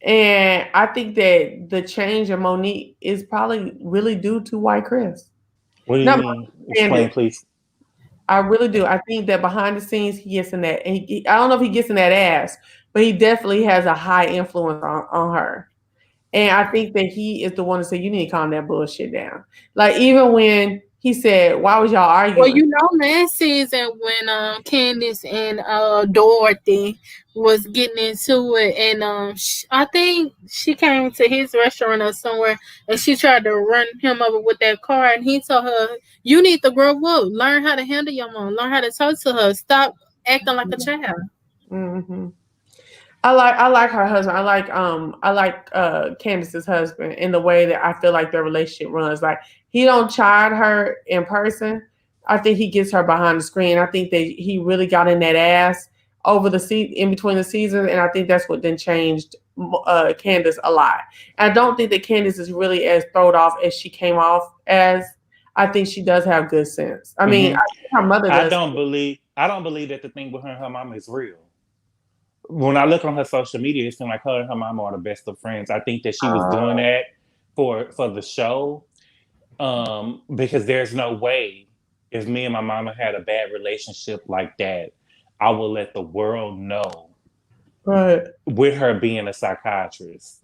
And I think that the change in Monique is probably really due to White Chris. what do you Not mean? Monique Explain, Candy. please. I really do. I think that behind the scenes he gets in that. And I don't know if he gets in that ass, but he definitely has a high influence on her. And I think that he is the one to say, you need to calm that bullshit down. Like, even when he said, why was y'all Well, arguing? you know, last season when Candice and Dorothy was getting into it, and I think she came to his restaurant or somewhere, and she tried to run him over with that car, and he told her, "You need to grow up, learn how to handle your mom, learn how to talk to her, stop acting like a child." Mm-hmm. I like her husband. I like Candace's husband in the way that I feel like their relationship runs. Like, he don't chide her in person. I think he gets her behind the screen. I think that he really got in that ass over in between the seasons, and I think that's what then changed Candace a lot. I don't think that Candace is really as throwed off as she came off as. I think she does have good sense. I mean, Hmm. I think her mother does. I don't believe that the thing with her and her mama is real. When I look on her social media, it seems like her and her mama are the best of friends. I think that she was doing Uh, that for the show, because there's no way if me and my mama had a bad relationship like that, I will let the world know but with her being a psychiatrist.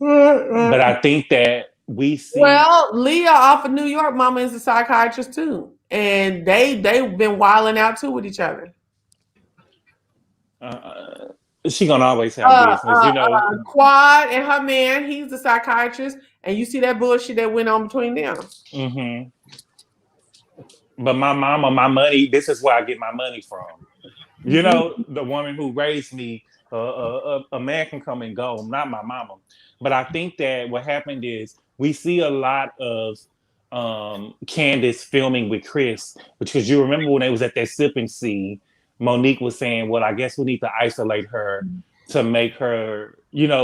uh, But I think that we see well, Leah off of New York, mama is a psychiatrist too, and they've been wilding out too with each other. uh, she gonna always have business, you know. Quad and her man, he's a psychiatrist, and you see that bullshit that went on between them. Hmm. But my mama, my money, this is where I get my money from. You know, the woman who raised me, a man can come and go, not my mama. But I think that what happened is we see a lot of Candace filming with Chris, because you remember when they was at that sipping sea, Monique was saying, well, I guess we need to isolate her to make her,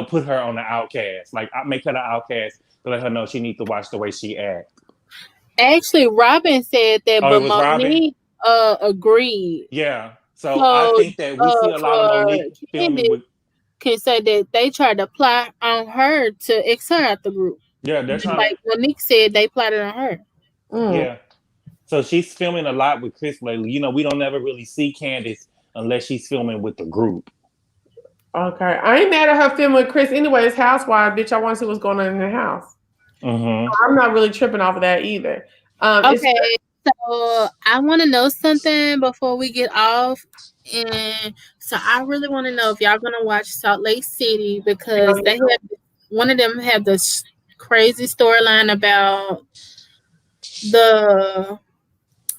put her on the outcast. Like, make her the outcast to let her know she needs to watch the way she acts. Actually, Robyn said that, Oh, it but was Robyn? Monique agreed. Yeah. So I So, think that we see a lot of for Monique filming Candice, with. can say that they tried to plot on her to X her out the group. Yeah, they're Just trying to. like Monique said, they plotted on her. Mm, Yeah. So she's filming a lot with Chris lately. We don't ever really see Candace unless she's filming with the group. okay, I ain't mad at her filming with Chris anyway. It's Housewives, bitch. I want to see what's going on in the house. Mm-hmm. I'm not really tripping off of that either. It's Okay, so I want to know something before we get off. And so I really want to know if y'all gonna watch Salt Lake City, because they have one of them have this crazy storyline about the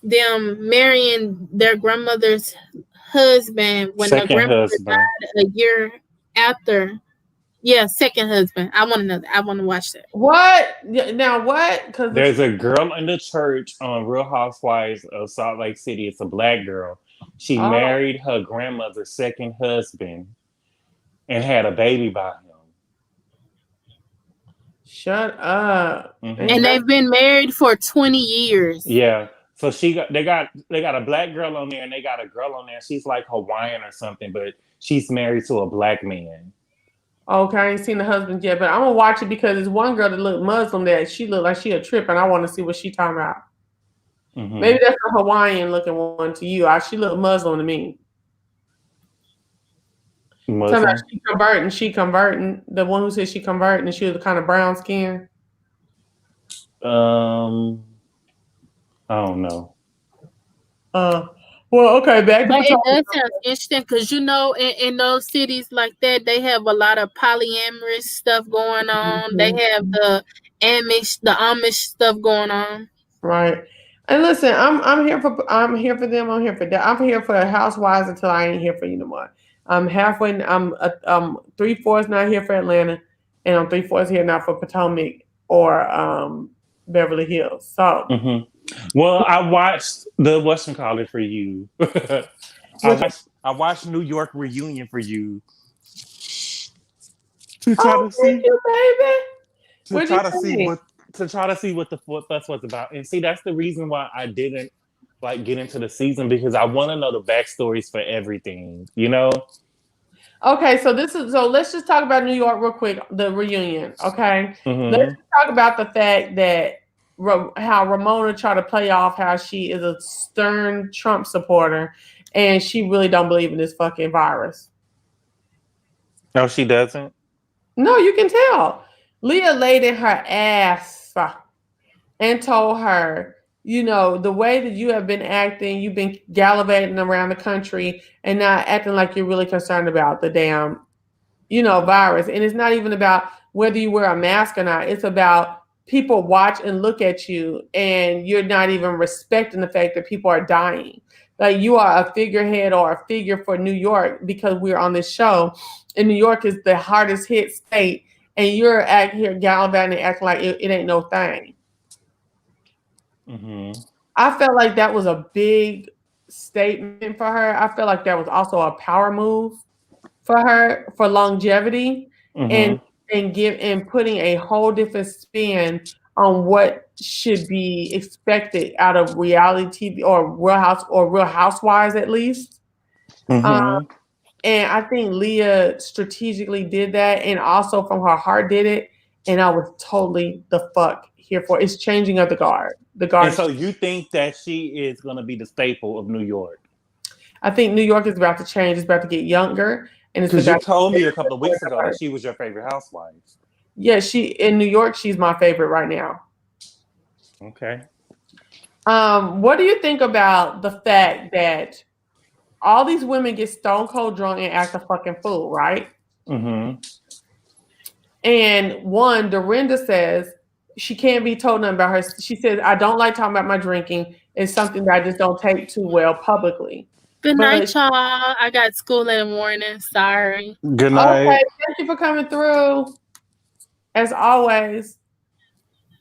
them marrying their grandmother's husband when the Second grandmother husband. died a year after. Yeah, second husband. I want to know that. I want to watch that. what now? What? Because There's a girl in the church on Real Housewives of Salt Lake City. It's a black girl. She oh, married her grandmother's second husband and had a baby by him. shut up. Mm-hmm. And they've been married for 20 years. Yeah. So they got a black girl on there and they got a girl on there. She's like Hawaiian or something, but she's married to a black man. Okay, I ain't seen the husband yet, but I'm gonna watch it because there's one girl that looked Muslim that she looked like she a trip, and I want to see what she talking about. Mm-hmm. Maybe that's a Hawaiian looking one to you. She looked Muslim to me. Talking about Muslim. she converting. The one who said she converting and she was kind of brown skin. Um, I don't know. Uh, well, okay, back to But it Potomac. does sound interesting because, you know, in those cities like that, they have a lot of polyamorous stuff going on. They have the Amish stuff going on. Right. And listen, I'm here for them. I'm here for that. I'm here for Housewives until I ain't here for you no more. I'm halfway. I'm 3/4 not here for Atlanta, and I'm 3/4 here now for Potomac or Beverly Hills. So Mm-hmm. Well, I watched the Western College for you. I which watched New York Reunion for you. to try Oh, to thank see you, baby. to What'd you try to see think? what the fuss was about. And see, that's the reason why I didn't like get into the season because I want to know the backstories for everything. You know? Okay, so let's just talk about New York real quick, the reunion. Okay, let's Mm-hmm. talk about the fact that how Ramona tried to play off how she is a stern Trump supporter, and she really don't believe in this fucking virus. No, she doesn't. No, you can tell. Leah laid in her ass and told her, the way that you have been acting, you've been gallivanting around the country and not acting like you're really concerned about the damn virus. And it's not even about whether you wear a mask or not. It's about people watch and look at you and you're not even respecting the fact that people are dying. Like you are a figurehead or a figure for New York because we're on this show. And New York is the hardest hit state. And you're out here gallivanting and acting like it ain't no thing. Mm-hmm. I felt like that was a big statement for her. I felt like that was also a power move for her for longevity and Mm-hmm. putting a whole different spin on what should be expected out of reality TV or Real Housewives at least. Um, Mm-hmm. and I think Leah strategically did that and also from her heart did it. And I was totally the fuck here for it. It's changing of the guard. The guard And is. so you think that she is gonna be the staple of New York? I think New York is about to change. It's about to get younger, and it's Because you about. told me a couple of weeks ago that she was your favorite housewife. Yeah, she in New York. She's my favorite right now. Okay. What do you think about the fact that all these women get stone cold drunk and act a fucking fool, right? Mm-hmm. And Dorinda says she can't be told nothing about her. She says, I don't like talking about my drinking. It's something that I just don't take too well publicly. Good night, But y'all. I got school in the morning. Sorry. Good okay, night. thank you for coming through. As always,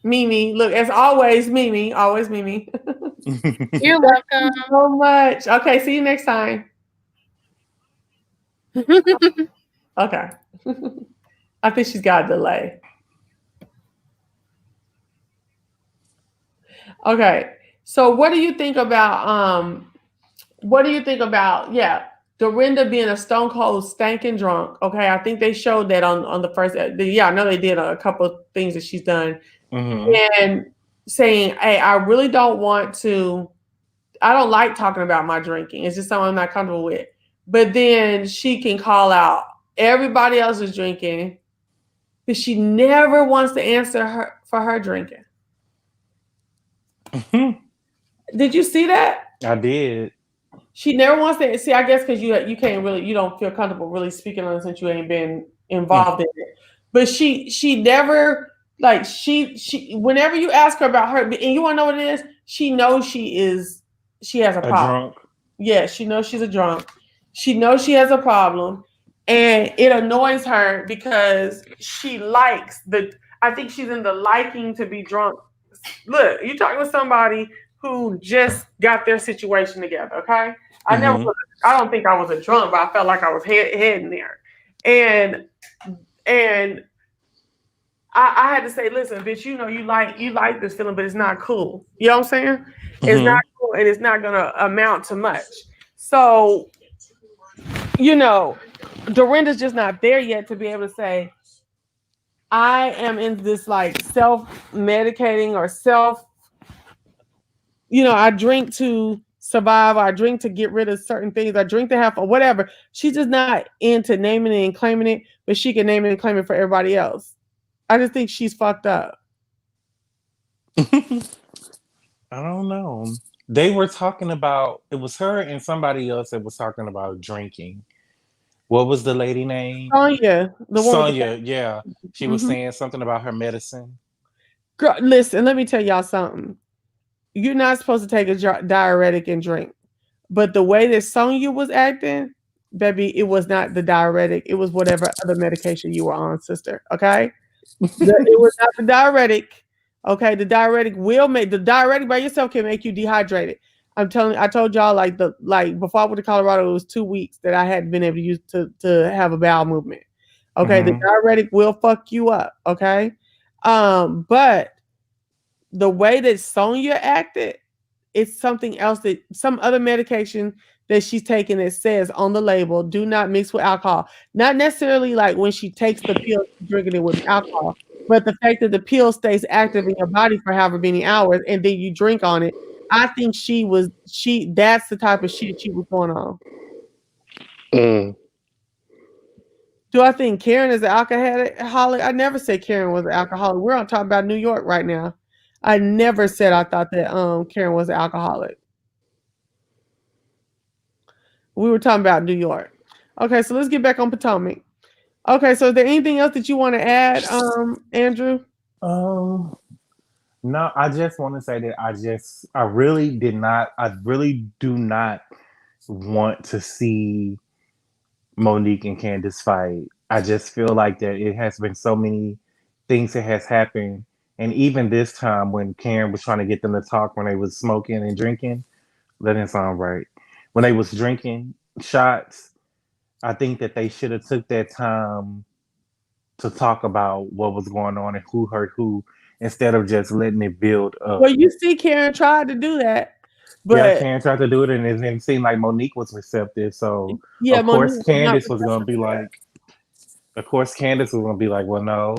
Mimi. Look, as always, Mimi. Always Mimi. You're Thank you welcome. so much. Okay, see you next time. Okay. I think she's got a delay. Okay. So what do you think about Dorinda being a stone cold stankin' drunk? Okay, I think they showed that on the first I know they did a couple of things that she's done Mm-hmm. and saying, hey, I don't like talking about my drinking. It's just something I'm not comfortable with. But then she can call out everybody else is drinking, but she never wants to answer her for her drinking. Mm-hmm. Did you see that? I did. She never wants to see. I guess because you don't feel comfortable really speaking on it since you ain't been involved in it. But she never like she whenever you ask her about her and you want to know what it is, she knows she has a A problem. drunk. Yeah, she knows she's a drunk. She knows she has a problem, and it annoys her because she likes the. I think she's in the liking to be drunk. Look, you talking with somebody who just got their situation together. Okay, Mm-hmm. I don't think I was a drunk, but I felt like I was heading there, and I had to say, listen, bitch, you like this feeling, but it's not cool. You know what I'm saying? It's not Mm-hmm. cool, and it's not gonna amount to much. So, you know, Dorinda's just not there yet to be able to say, I am in this like self medicating or I drink to survive, or I drink to get rid of certain things, I drink to have or whatever. She's just not into naming it and claiming it, but she can name it and claim it for everybody else. I just think she's fucked up. I don't know. They were talking about it was her and somebody else that was talking about drinking. What was the lady name? Sonya, the one with the Sonya, yeah. She was mm-hmm. saying something about her medicine. Girl, listen, let me tell y'all something. You're not supposed to take a diuretic and drink. But the way that Sonya was acting, baby, it was not the diuretic. It was whatever other medication you were on, sister. Okay? It was not the diuretic. Okay, the diuretic by yourself can make you dehydrated. I told y'all like before I went to Colorado, it was 2 weeks that I hadn't been able to use to have a bowel movement. Okay, the diuretic will fuck you up. Okay, but the way that Sonia acted, it's something else that some other medication that she's taking that says on the label, do not mix with alcohol. Not necessarily like when she takes the pill, drinking it with alcohol, but the fact that the pill stays active in your body for however many hours and then you drink on it. I think that's the type of shit she was going on. Mm. Do I think Karen is an alcoholic? I never said Karen was an alcoholic. We're on talking about New York right now. I never said I thought that Karen was an alcoholic. We were talking about New York. Okay, so let's get back on Potomac. Okay, so is there anything else that you want to add, Andrew? Um, no, I just want to say that I really did not, I really do not want to see Monique and Candace fight. I just feel like that it has been so many things that has happened, and even this time when Karen was trying to get them to talk when they was smoking and drinking, that didn't sound right. When they was drinking shots, I think that they should have took that time to talk about what was going on and who hurt who instead of just letting it build up. Well, you see, Karen tried to do that, Yeah, but Karen tried to do it and it didn't seem like Monique was receptive. So yeah, of course Monique was not Candace was gonna receptive be to that. like, of course Candace was gonna be like, well, no,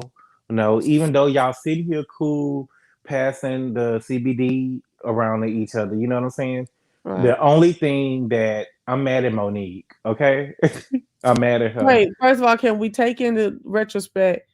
no. Even though y'all sit here cool, passing the CBD around to each other, you know what I'm saying? Right. The only thing that I'm mad at Monique, okay? I'm mad at her. Wait, first of all, can we take into retrospect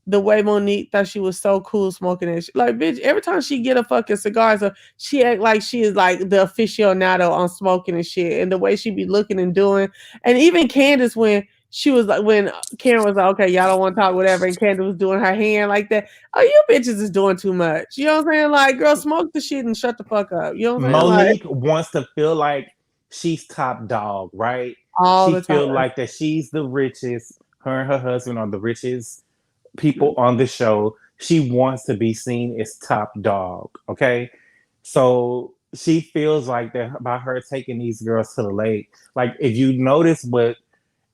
the way Monique thought she was so cool smoking it? Like, bitch, every time she get a fucking cigar, so she act like she is like the aficionado on smoking and shit. And the way she be looking and doing. And even Candace, when she was like, when Karen was like, okay, y'all don't want to talk, whatever, and Candace was doing her hand like that. Oh, you bitches is doing too much. You know what I'm saying? Like, girl, smoke the shit and shut the fuck up. You know what I'm saying? Like, Monique wants to feel like she's top dog, right? all She the time. feel like that she's the richest. Her and her husband are the richest people on the show. She wants to be seen as top dog. Okay, so she feels like that by her taking these girls to the lake. Like if you notice what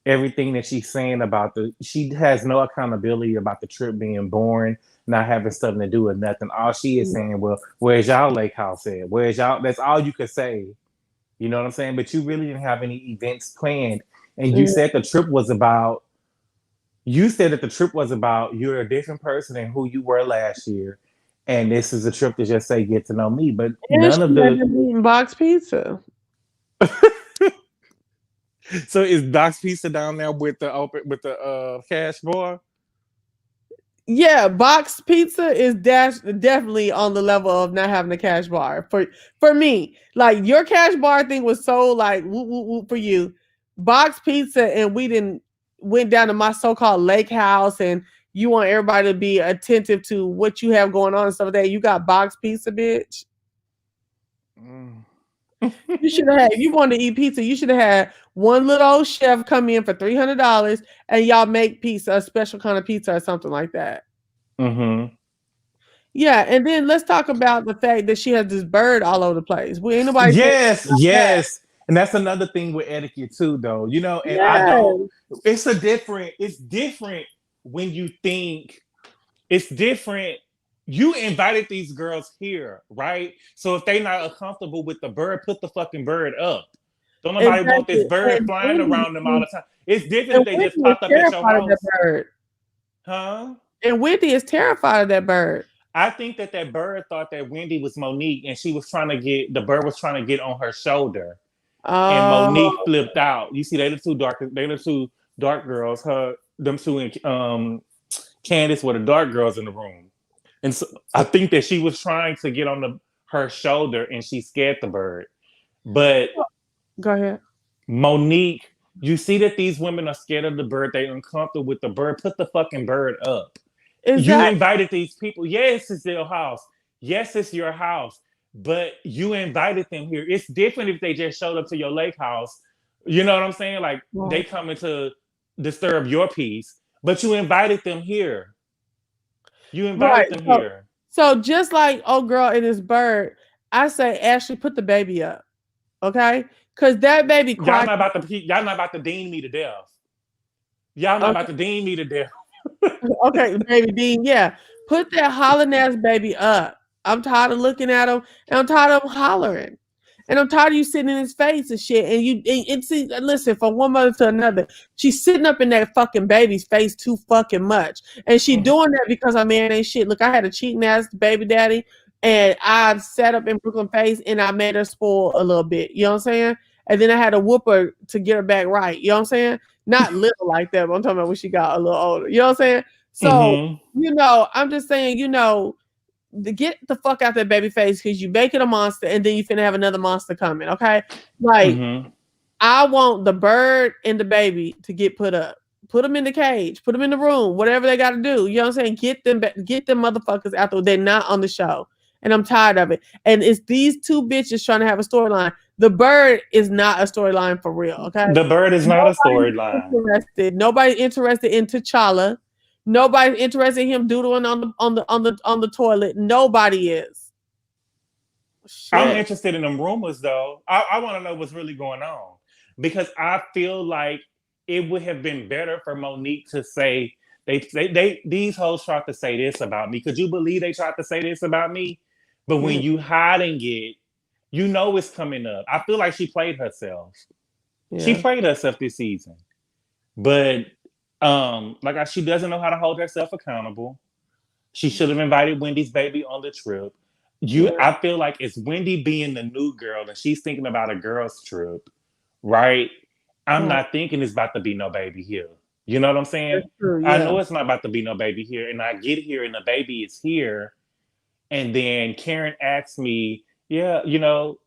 everything that she's saying about she has no accountability about the trip being boring, not having something to do with nothing. All she is saying, well, where's y'all lake house at? Where's y'all? That's all you could say. You know what I'm saying? But you really didn't have any events planned. And you said the trip was about, you said that the trip was about you're a different person than who you were last year. And this is a trip to just say, get to know me. But And none she of had the. them eating box pizza. So is Doc's Pizza down there with the cash bar? Yeah, box pizza is definitely on the level of not having a cash bar for me. Like your cash bar thing was so like whoop, whoop, whoop for you. Box pizza and we didn't went down to my so-called lake house and you want everybody to be attentive to what you have going on and stuff like that. You got box pizza, bitch. Mm. You should have had, if you wanted to eat pizza, you should have had one little old chef come in for $300 and y'all make pizza, a special kind of pizza or something like that. Mm-hmm. Yeah, and then let's talk about the fact that she has this bird all over the place. We ain't nobody saying Yes, that. yes. And that's another thing with etiquette too, though. You know, and I don't, Yes, it's different when you think it's different. You invited these girls here, right? So if they not comfortable with the bird, put the fucking bird up. Don't nobody want this exactly. bird flying around them all the time. It's different And if they just Wendy is popped up at your terrified of that house. bird. Huh? And Wendy is terrified of that bird. I think that that bird thought that Wendy was Monique and she was trying to get, the bird was trying to get on her shoulder. And Monique Oh, flipped out. You see, they the two dark girls. Them two, and Candace were the dark girls in the room. And so I think that she was trying to get on her shoulder, and she scared the bird. But go ahead. Monique, you see that these women are scared of the bird. They're uncomfortable with the bird. Put the fucking bird up. You Exactly. invited these people. Yes, it's their house. Yes, it's your house. But you invited them here. It's different if they just showed up to your lake house. You know what I'm saying? Like they Right. coming to disturb your peace. But you invited them here. You Right. invited them here. So just like old girl and this bird, I say Ashley, put the baby up. Okay? Because that baby cried. Y'all not about to dean me to death. Y'all not Okay, about to deem me to death. okay, baby Dean, yeah. Put that hollering ass baby up. I'm tired of looking at him, and I'm tired of him hollering. And I'm tired of you sitting in his face and shit. And see, listen, from one mother to another, she's sitting up in that fucking baby's face too fucking much. And she doing that because her man ain't shit. Look, I had a cheating ass baby daddy, and I sat up in Brooklyn face and I made her spoil a little bit. You know what I'm saying? And then I had to whoop her to get her back right. You know what I'm saying? Not little like that, but I'm talking about when she got a little older. You know what I'm saying? So, Mm-hmm. I'm just saying, to get the fuck out that baby face because you making a monster and then you finna have another monster coming. Okay, like Mm-hmm. I want the bird and the baby to get put up. Put them in the cage. Put them in the room. Whatever they got to do. You know what I'm saying? Get them motherfuckers out there. They're not on the show, and I'm tired of it. And it's these two bitches trying to have a storyline. The bird is not a storyline for real. Okay, The bird is not a nobody's storyline. interested. Nobody's interested in T'Challa. Nobody's interested in him doodling on the toilet. Nobody is. I'm Shit. interested in them rumors though. I want to know what's really going on because I feel like it would have been better for Monique to say they these hoes tried to say this about me. Could you believe they tried to say this about me? But when Yeah. you hiding it, you know it's coming up. I feel like she played herself. She Yeah. played herself this season, but she doesn't know how to hold herself accountable. She should have invited Wendy's baby on the trip. Yeah. I feel like it's Wendy being the new girl and she's thinking about a girl's trip, right? I'm Right. not thinking it's about to be no baby here. You know what I'm saying? That's true. I Yeah. know it's not about to be no baby here, and I get here and the baby is here, and then Karen asks me, yeah,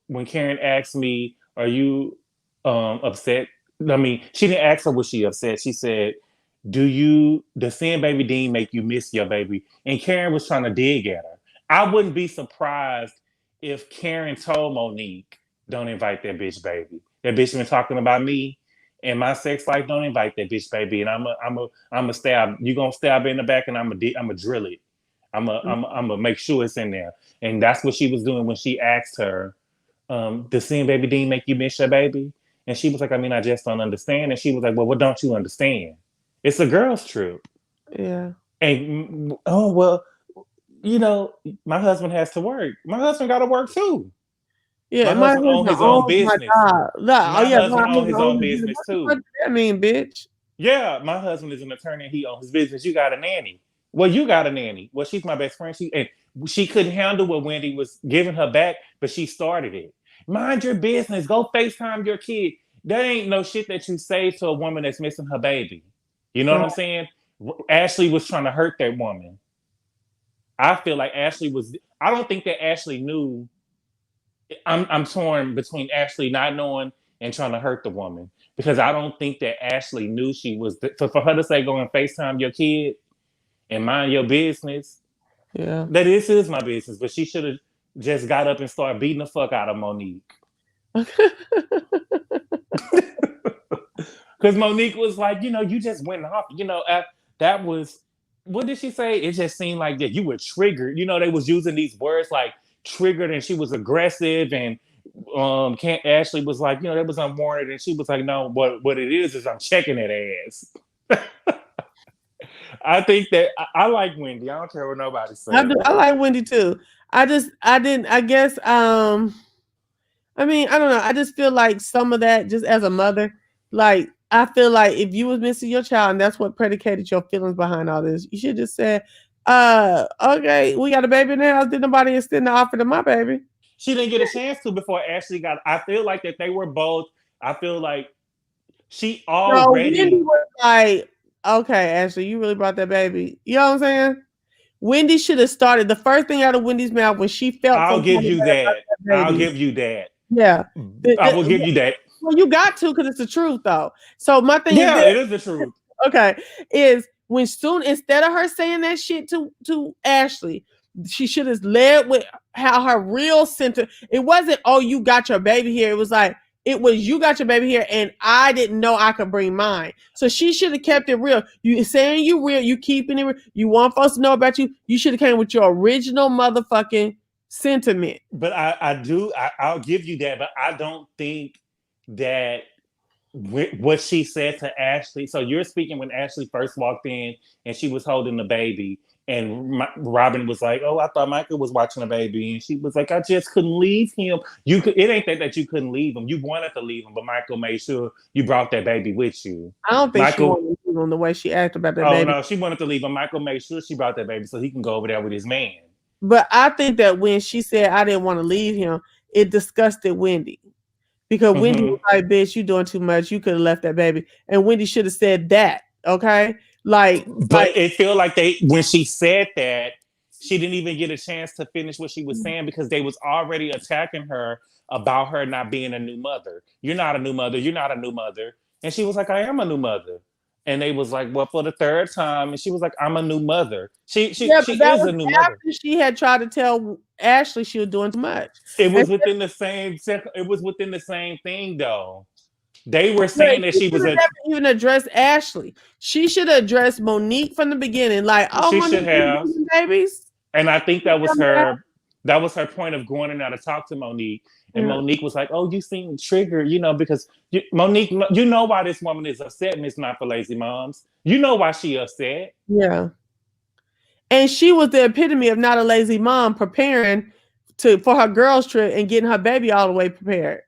when Karen asked me, are you upset? I mean, she didn't ask her was she upset. She said, does seeing baby Dean make you miss your baby? And Karen was trying to dig at her. I wouldn't be surprised if Karen told Monique, don't invite that bitch baby. That bitch been talking about me and my sex life. Don't invite that bitch baby. And I'm a stab. You gonna stab her in the back, and I'm a drill it. I'm a make sure it's in there. And that's what she was doing when she asked her, does seeing baby Dean make you miss your baby? And she was like, I mean, I just don't understand. And she was like, well, what don't you understand? It's a girl's trip. Yeah. And oh well, you know, my husband has to work. My husband got to work too. Yeah. My My husband husband owns his own owns my business. job. No, oh My yeah, my husband owns husband his owns own the business. business What the fuck too. does that mean, bitch? Yeah, my husband is an attorney and he owns his business. You got a nanny. Well, you got a nanny. Well, she's my best friend. She couldn't handle what Wendy was giving her back, but she started it. Mind your business. Go FaceTime your kid. That ain't no shit that you say to a woman that's missing her baby. You know what Right. I'm saying? Ashley was trying to hurt that woman. I feel like Ashley was. I don't think that Ashley knew. I'm torn between Ashley not knowing and trying to hurt the woman because I don't think that Ashley knew she was. For her to say go and FaceTime your kid and mind your business, Yeah. that is my business. But she should have just got up and started beating the fuck out of Monique. Because Monique was like, you just went off. That was, what did she say? It just seemed like that you were triggered. They was using these words like triggered, and she was aggressive, and Can't Ashley was like, that was unwarranted, and she was like, no, what it is I'm checking that ass. I think that I like Wendy. I don't care what nobody I do. says. I like Wendy too. I didn't. I guess. I mean, I don't know. I just feel like some of that, just as a mother, like I feel like if you was missing your child and that's what predicated your feelings behind all this, you should just say, okay, we got a baby in the house. Did nobody extend the offer to my baby? She didn't get a chance to before Ashley got. I feel like that they were both. I feel like she No, Wendy already. was like, okay, Ashley, you really brought that baby. You know what I'm saying? Wendy should have started the first thing out of Wendy's mouth when she felt I'll some give kind of you way about that. that I'll baby. give you that. Yeah. I will give you that. Well, you got to because it's the truth, though. So my thing is Yeah, this. it is the truth. Okay, is when soon instead of her saying that shit to Ashley, she should have led with how her real center. It wasn't, oh, you got your baby here. It was like it was, you got your baby here, and I didn't know I could bring mine. So she should have kept it real. You saying you real, you keeping it real. You want folks to know about you. You should have came with your original motherfucking sentiment. But I'll give you that. But I don't think that what she said to Ashley. So you're speaking when Ashley first walked in and she was holding the baby, and Robyn was like, "Oh, I thought Michael was watching the baby," and she was like, "I just couldn't leave him. You could. It ain't that you couldn't leave him. You wanted to leave him, but Michael made sure you brought that baby with you." I don't think she Michael. wanted to leave him the way she acted about that Oh baby. no, she wanted to leave him. Michael made sure she brought that baby so he can go over there with his man. But I think that when she said I didn't want to leave him, it disgusted Wendy. Because Wendy was like, bitch, you doing too much. You could have left that baby. And Wendy should have said that. Okay. But it felt like when she said that, she didn't even get a chance to finish what she was saying because they was already attacking her about her not being a new mother. You're not a new mother. You're not a new mother. And she was like, I am a new mother. And they was like, well, for the third time. And she was like, I'm a new mother. She is a new mother. After she had tried to tell Ashley she was doing too much. It was within the same. It was within the same thing, though. They were saying that she was never even addressed Ashley. She should have addressed Monique from the beginning. Like, oh, she Monique, should have. babies. And I think that was her. That was her point of going in there to talk to Monique. And Monique was like, "Oh, you seem triggered, because Monique, you know why this woman is upset, and it's not for lazy moms. You know why she upset." Yeah. And she was the epitome of not a lazy mom, preparing for her girls trip and getting her baby all the way prepared.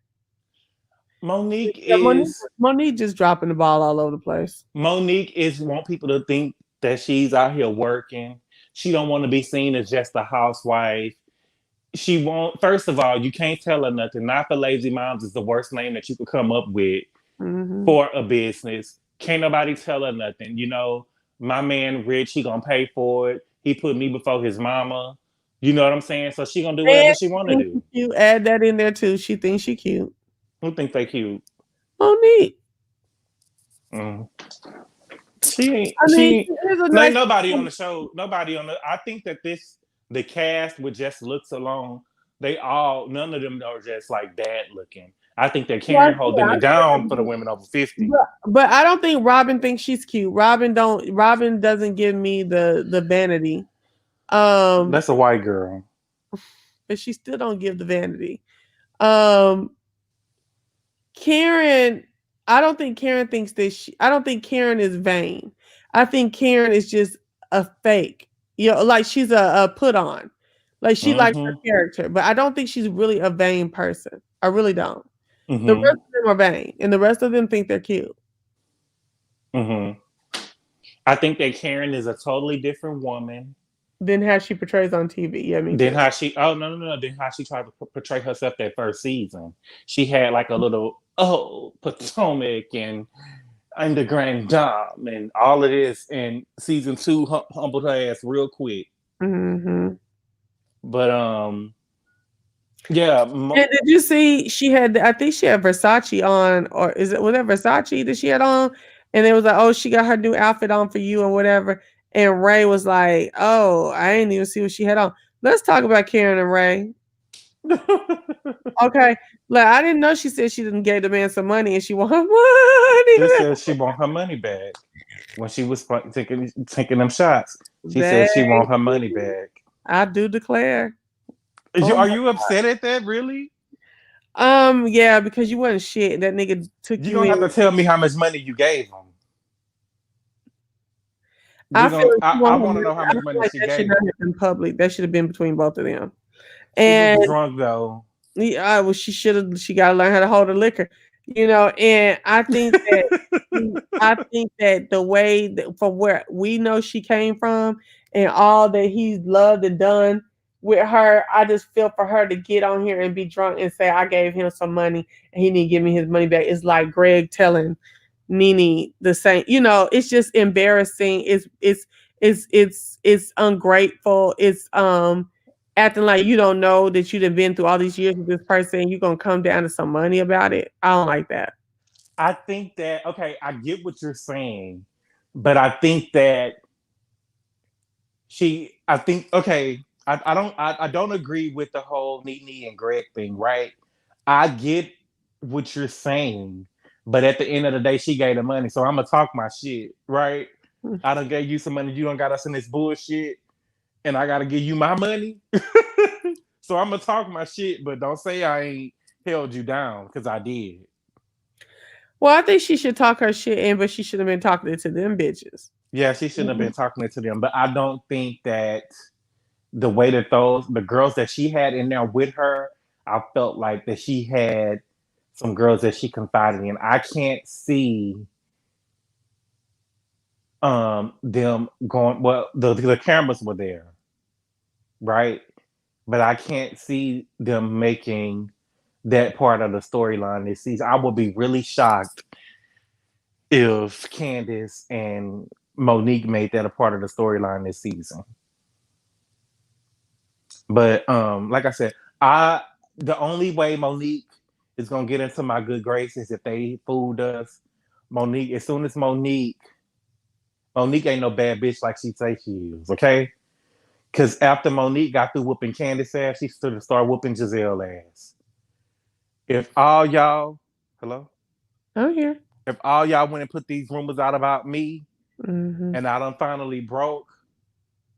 Monique just dropping the ball all over the place. Monique want people to think that she's out here working. She don't want to be seen as just a housewife. She won't. First of all, you can't tell her nothing. Not for lazy moms is the worst name that you could come up with for a business. Can't nobody tell her nothing. My man Rich, he gonna pay for it. He put me before his mama. You know what I'm saying? So she gonna do whatever she want to do. You add that in there too. She thinks she cute. Who think they cute? Monique. She ain't. Ain't nobody on the show. Nobody on the. I think that the cast with just looks alone. None of them are just like bad looking. I think that Karen holding it down for the women over 50. But I don't think Robyn thinks she's cute. Robyn doesn't give me the vanity. That's a white girl. But she still don't give the vanity. Karen, I don't think Karen thinks that I don't think Karen is vain. I think Karen is just a fake. Like she's a put on. Like she likes her character, but I don't think she's really a vain person. I really don't. The rest of them are vain, and the rest of them think they're cute. I think that Karen is a totally different woman than how she portrays on TV. Yeah, me too. Then how she then how she tried to portray herself that first season. She had like a little Potomac and Underground Dom and all of this, and season 2 humbled her ass real quick. But yeah. And did you see she had? I think she had Versace on, or was that Versace that she had on? And it was like, oh, she got her new outfit on for you or whatever. And Ray was like, oh, I didn't even see what she had on. Let's talk about Karen and Ray. Okay. Like, I didn't know she said she didn't give the man some money and she want her money. She said she want her money back when she was taking them shots. She said she want her money back. I do declare. Are you upset at that, really? Yeah, because you wasn't shit. That nigga took you. You don't have to tell me how much money you gave him. I want to know how much money she gave. That should have been public. That should have been between both of them. And she was drunk though. Yeah, well, she should have. She got to learn how to hold her liquor, And I think that the way that from where we know she came from and all that he's loved and done with her, I just feel for her to get on here and be drunk and say I gave him some money and he didn't give me his money back. It's like Greg telling Nene the same. It's just embarrassing. It's ungrateful. It's acting like you don't know that you've been through all these years with this person. You're gonna come down to some money about it. I don't like that. I think that I get what you're saying, but I think that I don't agree with the whole Nene and Greg thing, right? I get what you're saying, but at the end of the day, she gave the money, so I'm gonna talk my shit, right? I done gave you some money, you done got us in this bullshit, and I gotta give you my money. So I'm gonna talk my shit, but don't say I ain't held you down, because I did. Well, I think she should talk her shit in, but she should have been talking it to them bitches. Yeah, she shouldn't have been talking it to them. But I don't think that the way that the girls that she had in there with her, I felt like that she had some girls that she confided in. I can't see them going, well, the cameras were there, right? But I can't see them making that part of the storyline this season. I would be really shocked if Candace and Monique made that a part of the storyline this season. But like I said, I the only way Monique is gonna get into my good graces if they fooled us. Monique, as soon as Monique ain't no bad bitch like she say she is, okay? Because after Monique got through whooping Candace ass, she stood and started whooping Gizelle ass. If all y'all, hello, I'm here. if all y'all went and put these rumors out about me, Mm-hmm. and I done finally broke,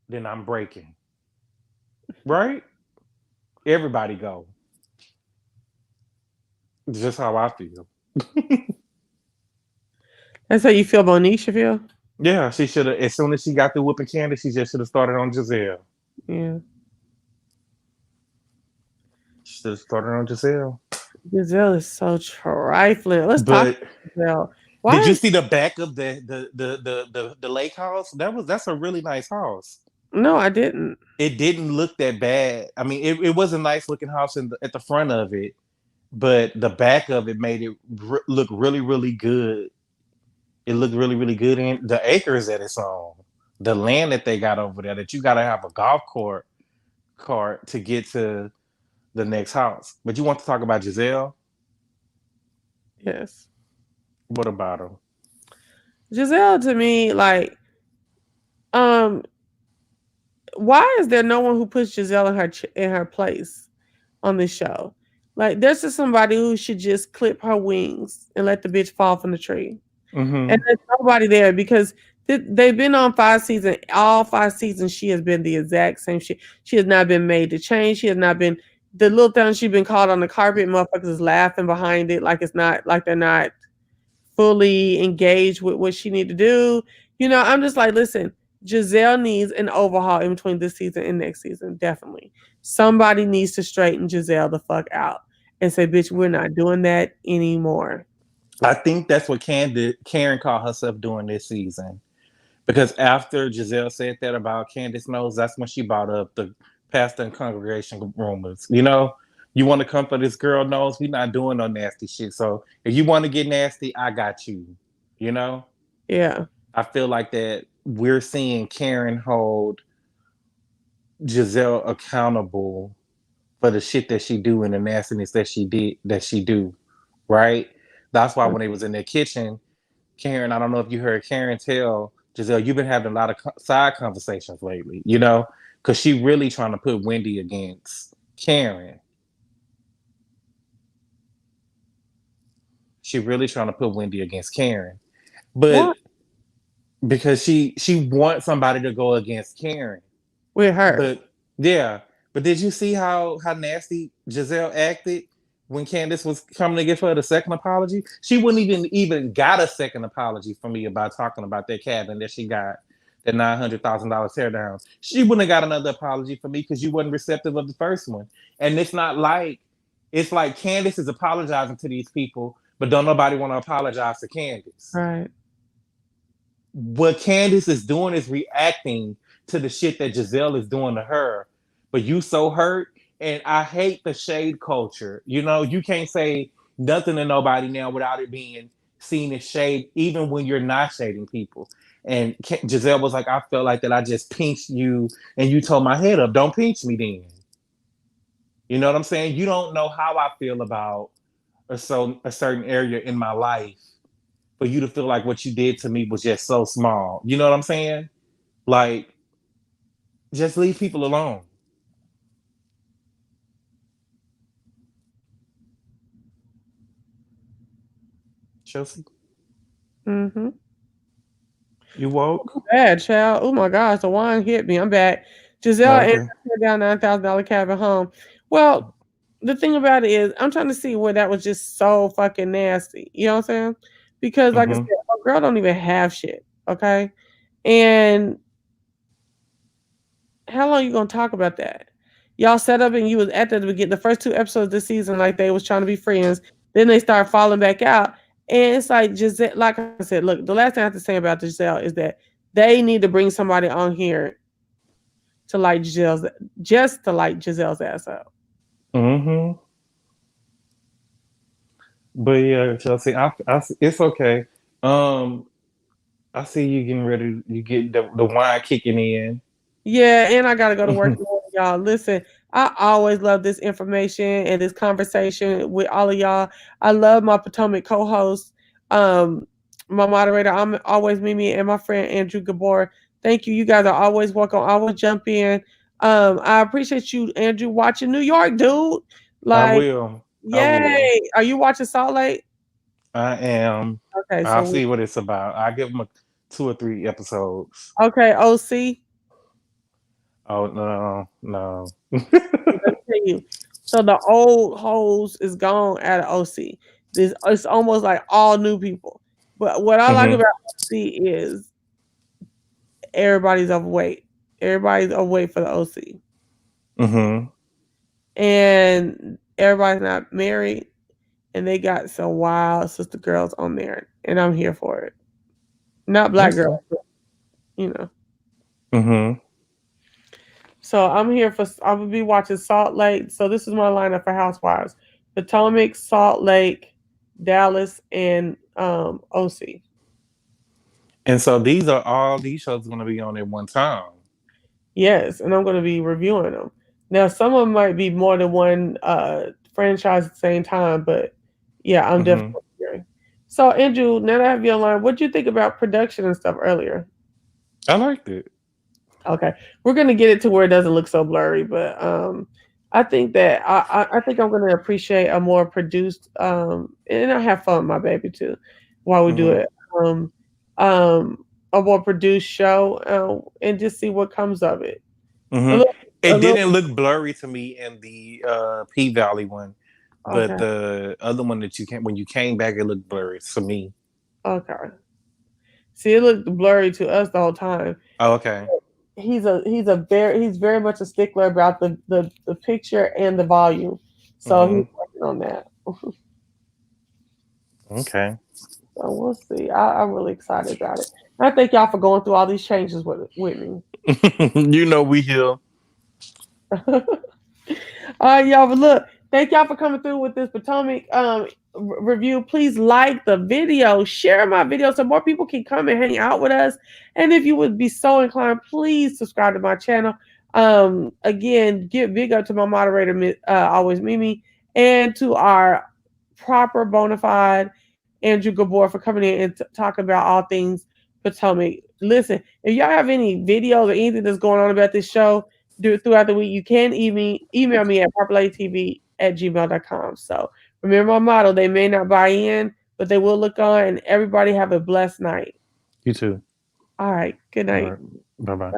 then I'm breaking, right? Everybody go. It's just how I feel. That's how you feel Monique should feel? Yeah, she should have. As soon as she got through whooping Candace, she just should have started on Gizelle. Yeah. She should have started on Gizelle. Gizelle is so trifling. Let's talk But about Gizelle. Why did you is see the back of the lake house? That's a really nice house. no, I didn't. It didn't look that bad. I mean, it was a nice looking house at the front of it, but the back of it made it look really, really good. It looked really, really good. And the acres that it's on, the land that they got over there, that you got to have a golf cart to get to the next house. But you want to talk about Gizelle? Yes. What about her? Gizelle to me, like, um, why is there no one who puts Gizelle in her place on this show? Like, there's just somebody who should just clip her wings and let the bitch fall from the tree. And there's nobody there because they've been on 5 seasons. All 5 seasons, she has been the exact same shit. She has not been made to change. She has not been the little thing she's been called on the carpet. Motherfuckers is laughing behind it like it's not like they're not fully engaged with what she need to do. You know, I'm just like, listen, Gizelle needs an overhaul in between this season and next season. Definitely, somebody needs to straighten Gizelle the fuck out and say, bitch, we're not doing that anymore. I think that's what Karen called herself doing this season. Because after Gizelle said that about Candace Knows, that's when she brought up the pastor and congregation rumors. You know, you want to come for this girl knows we're not doing no nasty shit. So if you want to get nasty, I got you. You know? Yeah. I feel like that we're seeing Karen hold Gizelle accountable for the shit that she do and the nastiness that she do. Right? That's why when they was in their kitchen, Karen, I don't know if you heard Karen tell Gizelle, you've been having a lot of side conversations lately, you know, because she really trying to put Wendy against Karen. She really trying to put Wendy against Karen, but What? because she wants somebody to go against Karen. With her. But yeah, but did you see how nasty Gizelle acted when Candace was coming to give her the second apology? She wouldn't even got a second apology from me about talking about that cabin that she got that $900,000 tear down. She wouldn't have got another apology from me because you wasn't receptive of the first one. And it's like Candace is apologizing to these people, but don't nobody want to apologize to Candace. Right. What Candace is doing is reacting to the shit that Gizelle is doing to her. But you so hurt, and I hate the shade culture. You know, you can't say nothing to nobody now without it being seen as shade, even when you're not shading people. And Gizelle was like, I felt like that I just pinched you, and you told my head up. Don't pinch me then. You know what I'm saying? You don't know how I feel about a certain area in my life for you to feel like what you did to me was just so small. You know what I'm saying? Like, just leave people alone. Chelsea, Mm-hmm. you woke? Bad child. Oh my gosh, the wine hit me. I'm back. Gizelle and Okay. tear down $9,000 cabin home. Well, the thing about it is, I'm trying to see where that was just so fucking nasty. You know what I'm saying? Because, like I said, Mm-hmm. a girl don't even have shit. Okay, and how long you gonna talk about that? Y'all set up and you was at the beginning, the first two episodes of the season, like they was trying to be friends. Then they start falling back out, and it's like Gizelle. Like I said, look, the last thing I have to say about Gizelle is that they need to bring somebody on here to like Giselle's, just to like Giselle's ass up. Mm-hmm. But yeah, Chelsea, it's okay. Um, I see you getting ready. You get the wine kicking in. Yeah, and I gotta go to work in the morning, y'all. Listen, I always love this information and this conversation with all of y'all. I love my Potomac co-host, um, my moderator. I'm always Mimi and my friend Andrew Gabor. Thank you. You guys are always welcome. Always jump in. I appreciate you, Andrew, watching New York, dude. I Like, will. I will. yay! Are you watching Salt Lake? I am. Okay, I'll so see what it's about. I give them 2 or 3 episodes. okay, OC. Oh no, no. Let me tell you. So the old hoes is gone out of OC. This it's almost like all new people. But what I like Mm-hmm. about OC is everybody's overweight. Everybody's overweight for the OC. Mm-hmm. And everybody's not married. And they got some wild sister girls on there. And I'm here for it. Not black Okay. girls, but you know. Mm-hmm. So I'm here for I'm gonna be watching Salt Lake. So this is my lineup for Housewives. Potomac, Salt Lake, Dallas, and OC. And so these shows are going to be on at one time. Yes, and I'm gonna be reviewing them. Now some of them might be more than one franchise at the same time, but yeah, I'm Mm-hmm. definitely hearing. So Andrew, now that I have you online, what do you think about production and stuff earlier? I liked it. Okay, we're gonna get it to where it doesn't look so blurry, but I think that I think I'm gonna appreciate a more produced and I have fun with my baby too while we do Mm-hmm. it. Um, um, a more produced show and just see what comes of it. A Mm-hmm. little, a It little. didn't look blurry to me in the P Valley one, but Okay, the other one that you came when you came back, it looked blurry to me. okay. See, it looked blurry to us the whole time. Oh, okay. He's very much a stickler about the picture and the volume, so he's Mm-hmm. working on that. Okay. So we'll see. I'm really excited about it. I thank y'all for going through all these changes with me. You know we here. All right, y'all. But look, thank y'all for coming through with this Potomac review. Please like the video, share my video so more people can come and hang out with us. And if you would be so inclined, please subscribe to my channel. Again, give big up to my moderator, always Mimi, and to our proper bona fide Andrew Gabor for coming in and talking about all things Potomac. Listen, if y'all have any videos or anything that's going on about this show, do it throughout the week, you can email me at populartv@gmail.com. So remember my motto, they may not buy in, but they will look on, and everybody have a blessed night. You too. All right. Good All night. right. Bye bye.